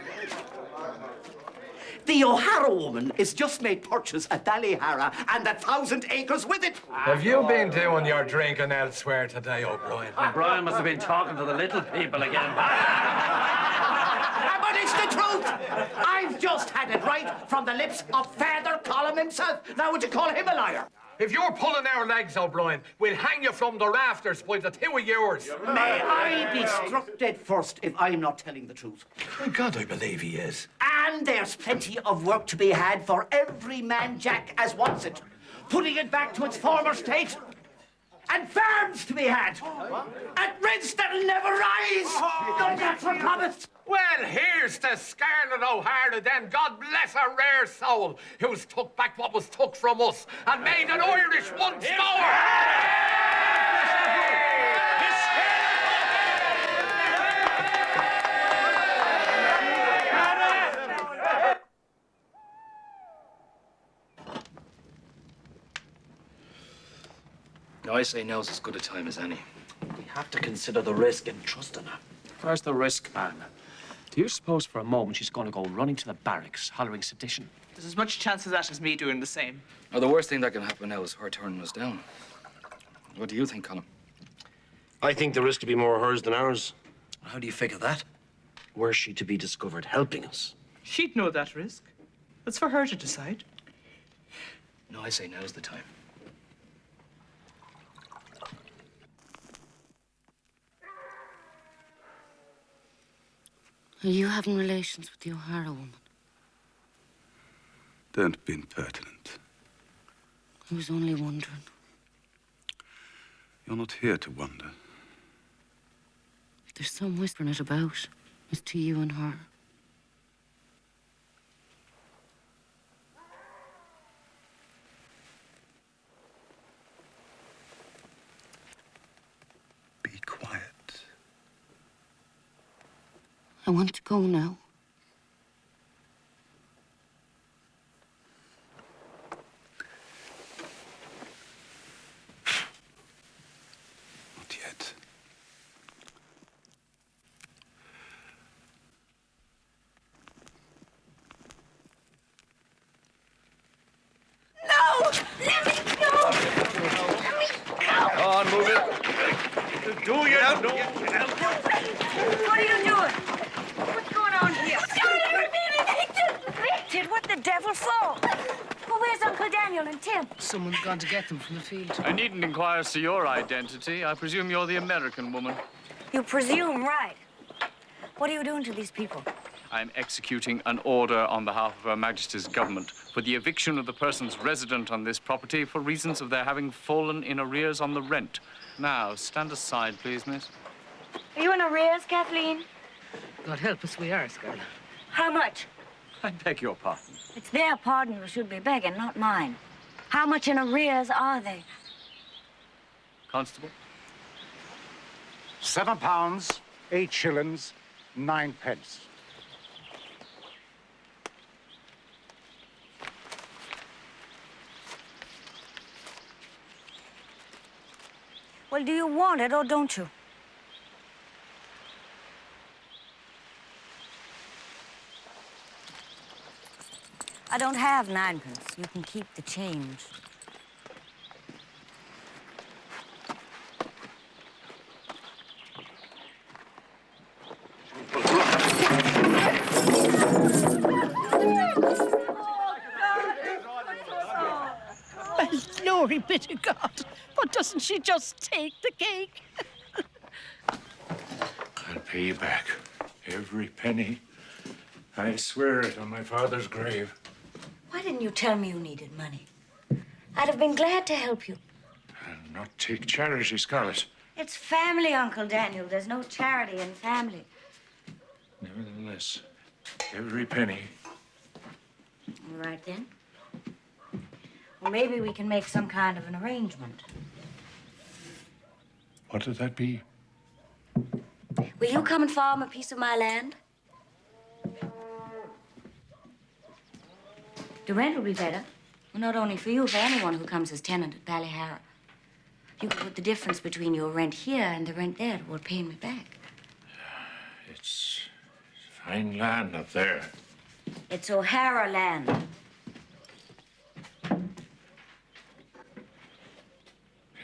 The O'Hara woman has just made purchase at Ballyhara and 1,000 acres with it. Have you been doing your drinking elsewhere today, O'Brien? O'Brien must have been talking to the little people again. But it's the truth. I've just had it right from the lips of Father Colum himself. Now would you call him a liar? If you're pulling our legs, O'Brien, we'll hang you from the rafters by the two of yours. May I be struck dead first if I'm not telling the truth. My God, I believe he is. And there's plenty of work to be had for every man Jack as wants it. Putting it back to its former state. And farms to be had. And rents that'll never rise. No, that's what promised. Well, here's to Scarlett O'Hara, then. God bless her rare soul, who's took back what was took from us and made an Irish once more. I say now's as good a time as any. We have to consider the risk and trust in her. Where's the risk, man? Do you suppose for a moment she's going to go running to the barracks, hollering sedition? There's as much chance of that as me doing the same. Now, the worst thing that can happen now is her turning us down. What do you think, Colin? I think the risk would be more hers than ours. How do you figure that? Were she to be discovered helping us? She'd know that risk. That's for her to decide. No, I say now's the time. Are you having relations with the O'Hara woman? Don't be impertinent. I was only wondering. You're not here to wonder. There's some whispering it about. It's to you and her. Be quiet. I want to go now. Not yet. No! Let me go! Let me go! Go on, move it. Do you know? What are you doing? What's going on here? Scarlett, we're being evicted! Evicted? What the devil for? Well, where's Uncle Daniel and Tim? Someone's gone to get them from the field. I needn't inquire as to your identity. I presume you're the American woman. You presume, right. What are you doing to these people? I'm executing an order on behalf of Her Majesty's government for the eviction of the persons resident on this property for reasons of their having fallen in arrears on the rent. Now, stand aside, please, miss. Are you in arrears, Kathleen? God help us, we are, Scarlett. How much? I beg your pardon. It's their pardon you should be begging, not mine. How much in arrears are they? Constable? £7, 8 shillings, 9 pence. Well, do you want it or don't you? I don't have 9 pence. You can keep the change. Well, glory be to God. But doesn't she just take the cake? I'll pay you back. Every penny. I swear it on my father's grave. Why didn't you tell me you needed money? I'd have been glad to help you. I'll not take charity, Scarlett. It's family, Uncle Daniel. There's no charity in family. Nevertheless, every penny. All right, then. Well, maybe we can make some kind of an arrangement. What would that be? Will you come and farm a piece of my land? The rent will be better. Well, not only for you, for anyone who comes as tenant at Ballyhara. You can put the difference between your rent here and the rent there that will pay me back. It's fine land up there. It's O'Hara land.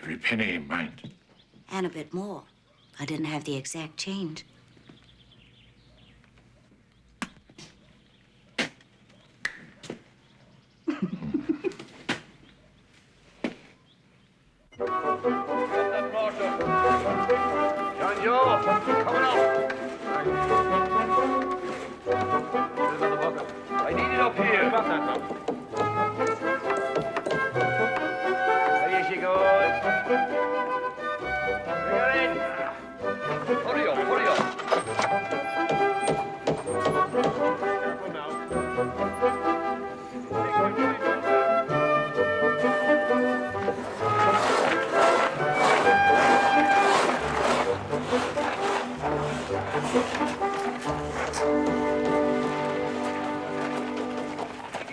Every penny, mind. And a bit more. I didn't have the exact change. John Joe, coming up. I need it up here. About that now. There she goes. Bring her in. Hurry up, hurry up. Careful now.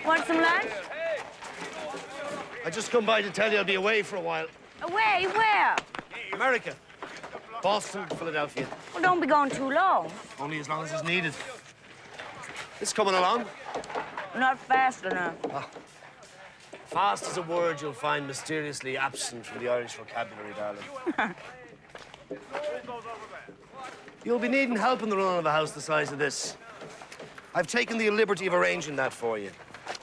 Want some lunch? I just come by to tell you I'll be away for a while. Away? Where? America. Boston, Philadelphia. Well, don't be going too long. Only as long as it's needed. It's coming along. Not fast enough. Fast is a word you'll find mysteriously absent from the Irish vocabulary, darling. You'll be needing help in the running of a house the size of this. I've taken the liberty of arranging that for you.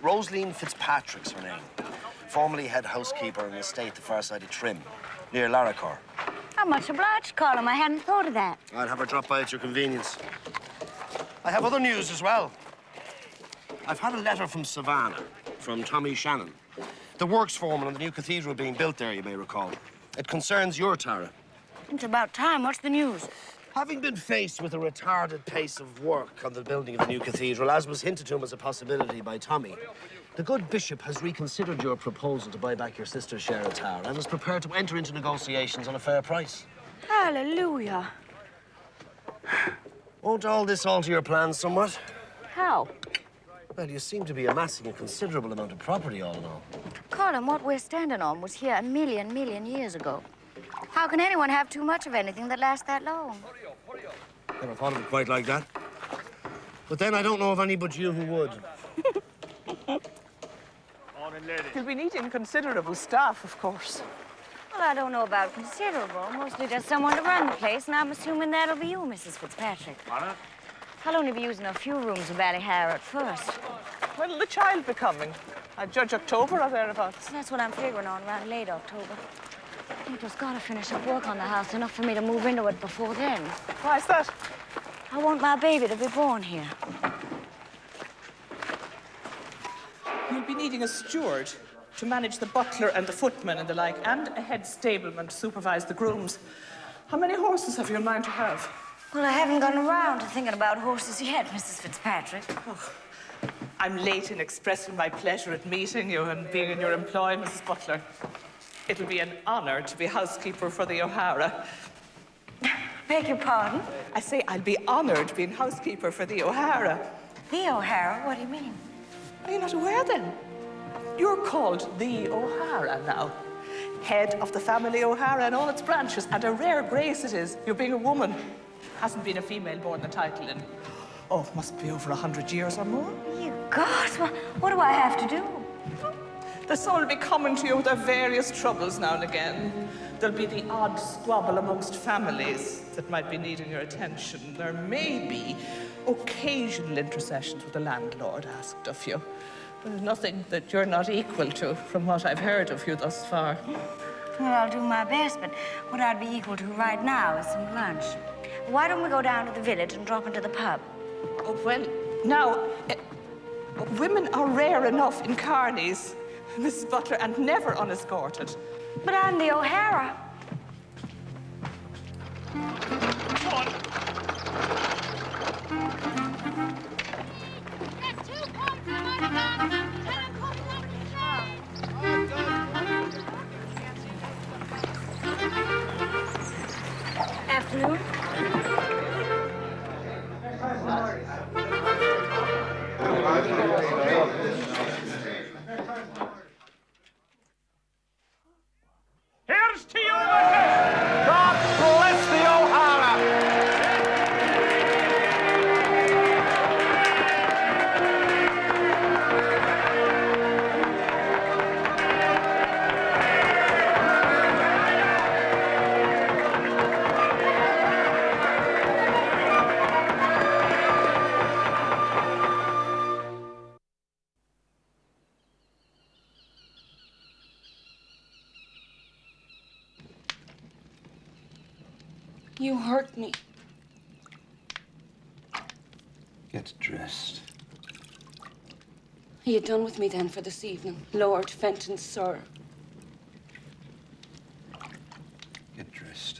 Rosaline Fitzpatrick's her name. Formerly head housekeeper in an estate the far side of Trim, near Larricar. How much obliged, Colin. I hadn't thought of that. I'll have her drop by at your convenience. I have other news as well. I've had a letter from Savannah, from Tommy Shannon, the works foreman on the new cathedral being built there, you may recall. It concerns your Tara. It's about time. What's the news? Having been faced with a retarded pace of work on the building of the new cathedral, as was hinted to him as a possibility by Tommy, the good bishop has reconsidered your proposal to buy back your sister's share of Tara and is prepared to enter into negotiations on a fair price. Hallelujah. Won't all this alter your plans somewhat? How? Well, you seem to be amassing a considerable amount of property, all in all. Colin, what we're standing on was here a million years ago. How can anyone have too much of anything that lasts that long? Never thought of it quite like that. But then I don't know of any but you who would. You'll be needing considerable staff, of course. Well, I don't know about considerable. Mostly just someone to run the place, and I'm assuming that'll be you, Mrs. Fitzpatrick. I'll only be using a few rooms of Ballyhara at first. When'll the child be coming? I judge October or thereabouts. That's what I'm figuring on, around late October. I just gotta finish up work on the house, enough for me to move into it before then. Why's that? I want my baby to be born here. You'll be needing a steward to manage the butler and the footman and the like, and a head stableman to supervise the grooms. How many horses have you in mind to have? Well, I haven't gone around to thinking about horses yet, Mrs. Fitzpatrick. Oh, I'm late in expressing my pleasure at meeting you and being in your employ, Mrs. Butler. It'll be an honor to be housekeeper for the O'Hara. Beg your pardon? I say I'll be honored being housekeeper for the O'Hara. The O'Hara? What do you mean? Are you not aware, then? You're called the O'Hara now. Head of the family O'Hara and all its branches, and a rare grace it is, you're being a woman. Hasn't been a female born the title in, oh, must be over 100 years or more. You gosh, what do I have to do? The soul will be coming to you with their various troubles now and again. There'll be the odd squabble amongst families that might be needing your attention. There may be occasional intercessions with the landlord asked of you. There's nothing that you're not equal to from what I've heard of you thus far. Well, I'll do my best, but what I'd be equal to right now is some lunch. Why don't we go down to the village and drop into the pub? Oh, well, now, women are rare enough in carnies, Mrs. Butler, and never unescorted. But I'm the O'Hara. Come on. afternoon. Here's to you, Mrs. God bless the O'Hara. You hurt me. Get dressed. Are you done with me then for this evening, Lord Fenton, sir? Get dressed.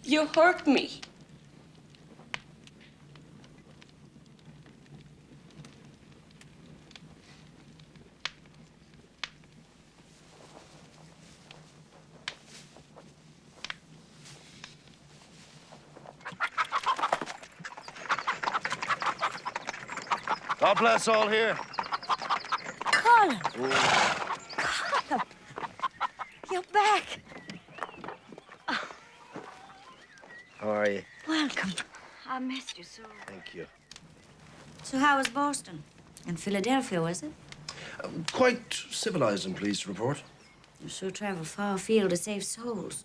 You hurt me. God bless all here. Colin! Colin! You're back. How are you? Welcome. I missed you so. Thank you. So how was Boston? And Philadelphia, was it? Quite civilized, I'm pleased to report. You sure traveled far afield to save souls.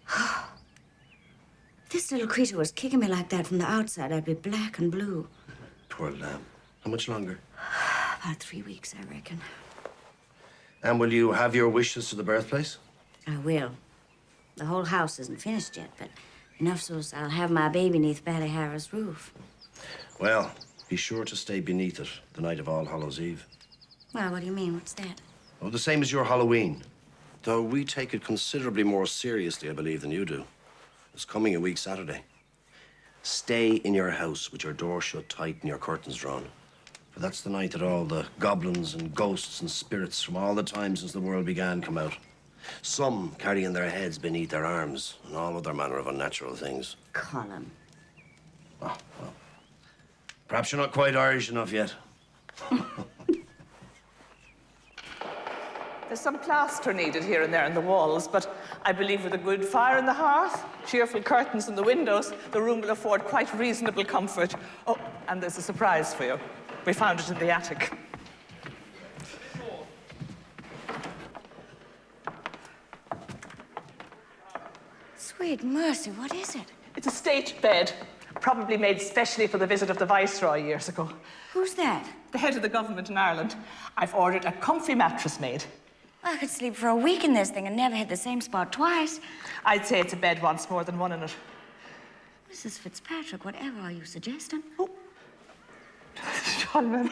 If this little creature was kicking me like that from the outside, I'd be black and blue. Poor lamb. How much longer? About 3 weeks, I reckon. And will you have your wishes to the birthplace? I will. The whole house isn't finished yet, but enough so I'll have my baby neath Ballyharrow's roof. Well, be sure to stay beneath it the night of All Hallows Eve. Well, what do you mean? What's that? Oh, the same as your Halloween. Though we take it considerably more seriously, I believe, than you do. It's coming a week Saturday. Stay in your house with your door shut tight and your curtains drawn. For that's the night that all the goblins and ghosts and spirits from all the time since the world began come out. Some carrying their heads beneath their arms and all other manner of unnatural things. Colin. Oh, well. Perhaps you're not quite Irish enough yet. There's some plaster needed here and there in the walls, but I believe with a good fire in the hearth, cheerful curtains in the windows, the room will afford quite reasonable comfort. Oh, and there's a surprise for you. We found it in the attic. Sweet mercy, what is it? It's a state bed, probably made specially for the visit of the Viceroy years ago. Who's that? The head of the government in Ireland. I've ordered a comfy mattress made. I could sleep for a week in this thing and never hit the same spot twice. I'd say it's a bed wants more than one in it. Mrs. Fitzpatrick, whatever are you suggesting? Oh. John,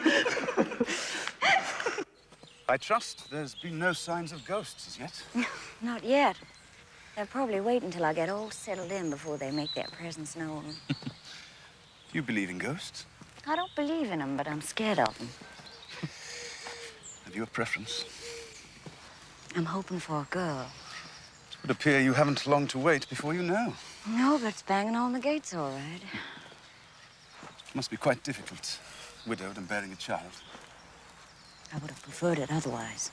I trust there's been no signs of ghosts as yet. Not yet. They'll probably wait until I get all settled in before they make their presence known. You believe in ghosts? I don't believe in them, but I'm scared of them. Have you a preference? I'm hoping for a girl. It would appear you haven't long to wait before you know. No, but it's banging on the gates all right. It must be quite difficult, widowed and bearing a child. I would have preferred it otherwise.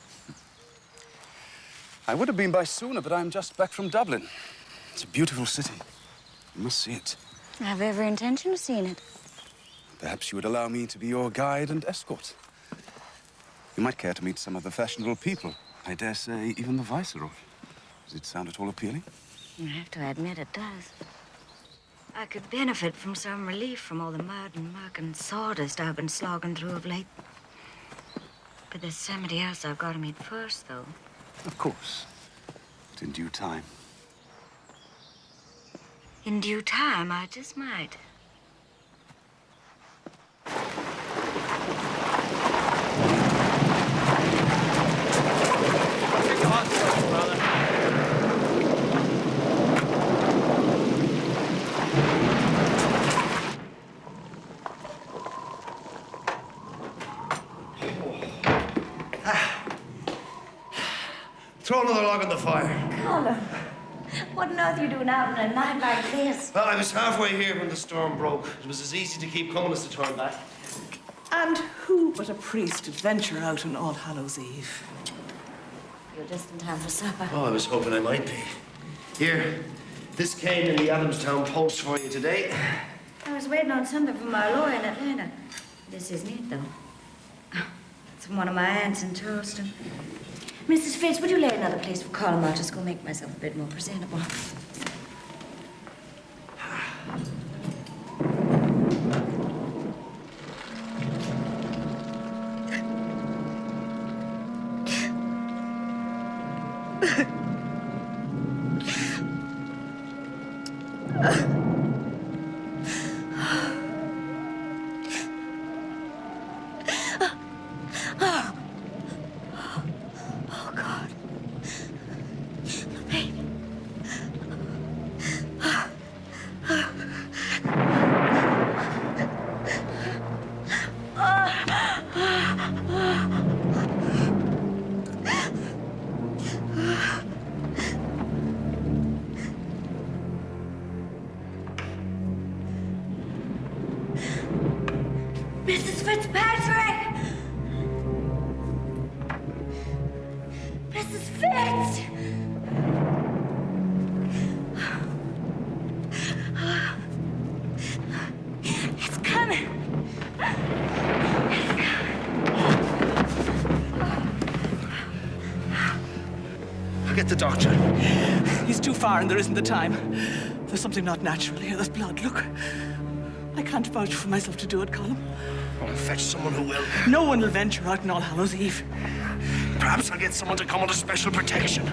I would have been by sooner, but I'm just back from Dublin. It's a beautiful city. You must see it. I have every intention of seeing it. Perhaps you would allow me to be your guide and escort. You might care to meet some of the fashionable people. I dare say even the Viceroy. Does it sound at all appealing? I have to admit it does. I could benefit from some relief from all the mud and muck and sawdust I've been slogging through of late. But there's somebody else I've got to meet first, though. Of course. But in due time. In due time, I just might. Throw another log on the fire. Colin, What on earth are you doing out on a night like this? Well, I was halfway here when the storm broke. It was as easy to keep coming as to turn back. And who but a priest would venture out on All Hallows Eve? You're just in time for supper. Oh, I was hoping I might be. Here, this came in the Adamstown Post for you today. I was waiting on something from our lawyer in Atlanta. This isn't it, though. It's from one of my aunts in Charleston. Mrs. Fitz, would you lay another place for Colm? I'll just go make myself a bit more presentable. Mrs. Fitzpatrick! Mrs. Fitz! It's coming! I'll get the doctor. He's too far and there isn't the time. There's something not natural here. There's blood. Look. I can't vouch for myself to do it, Colm. I'll fetch someone who will. No one will venture out on All Hallows Eve. Perhaps I'll get someone to come under special protection.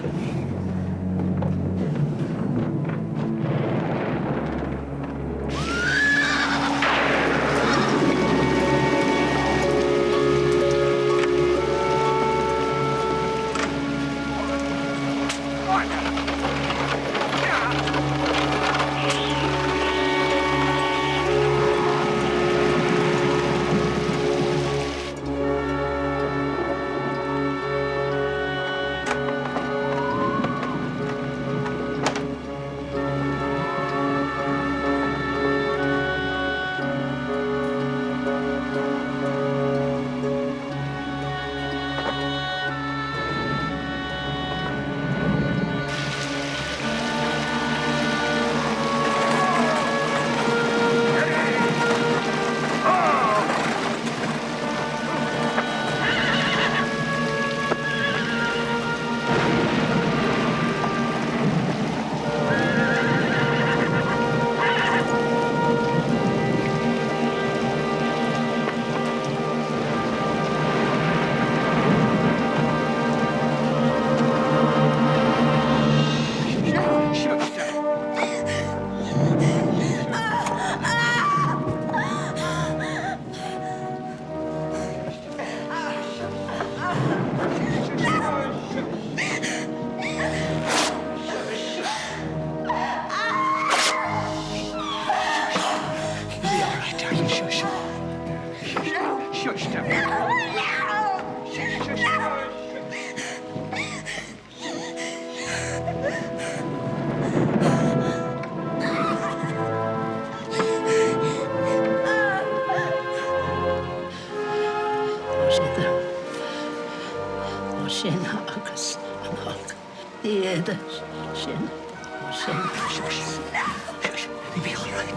You'll be all right.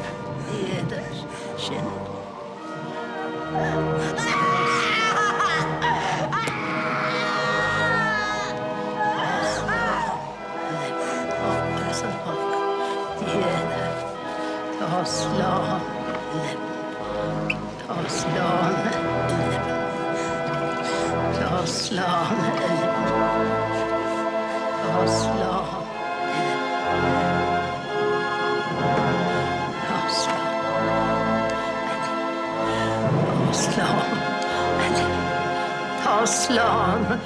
Slán.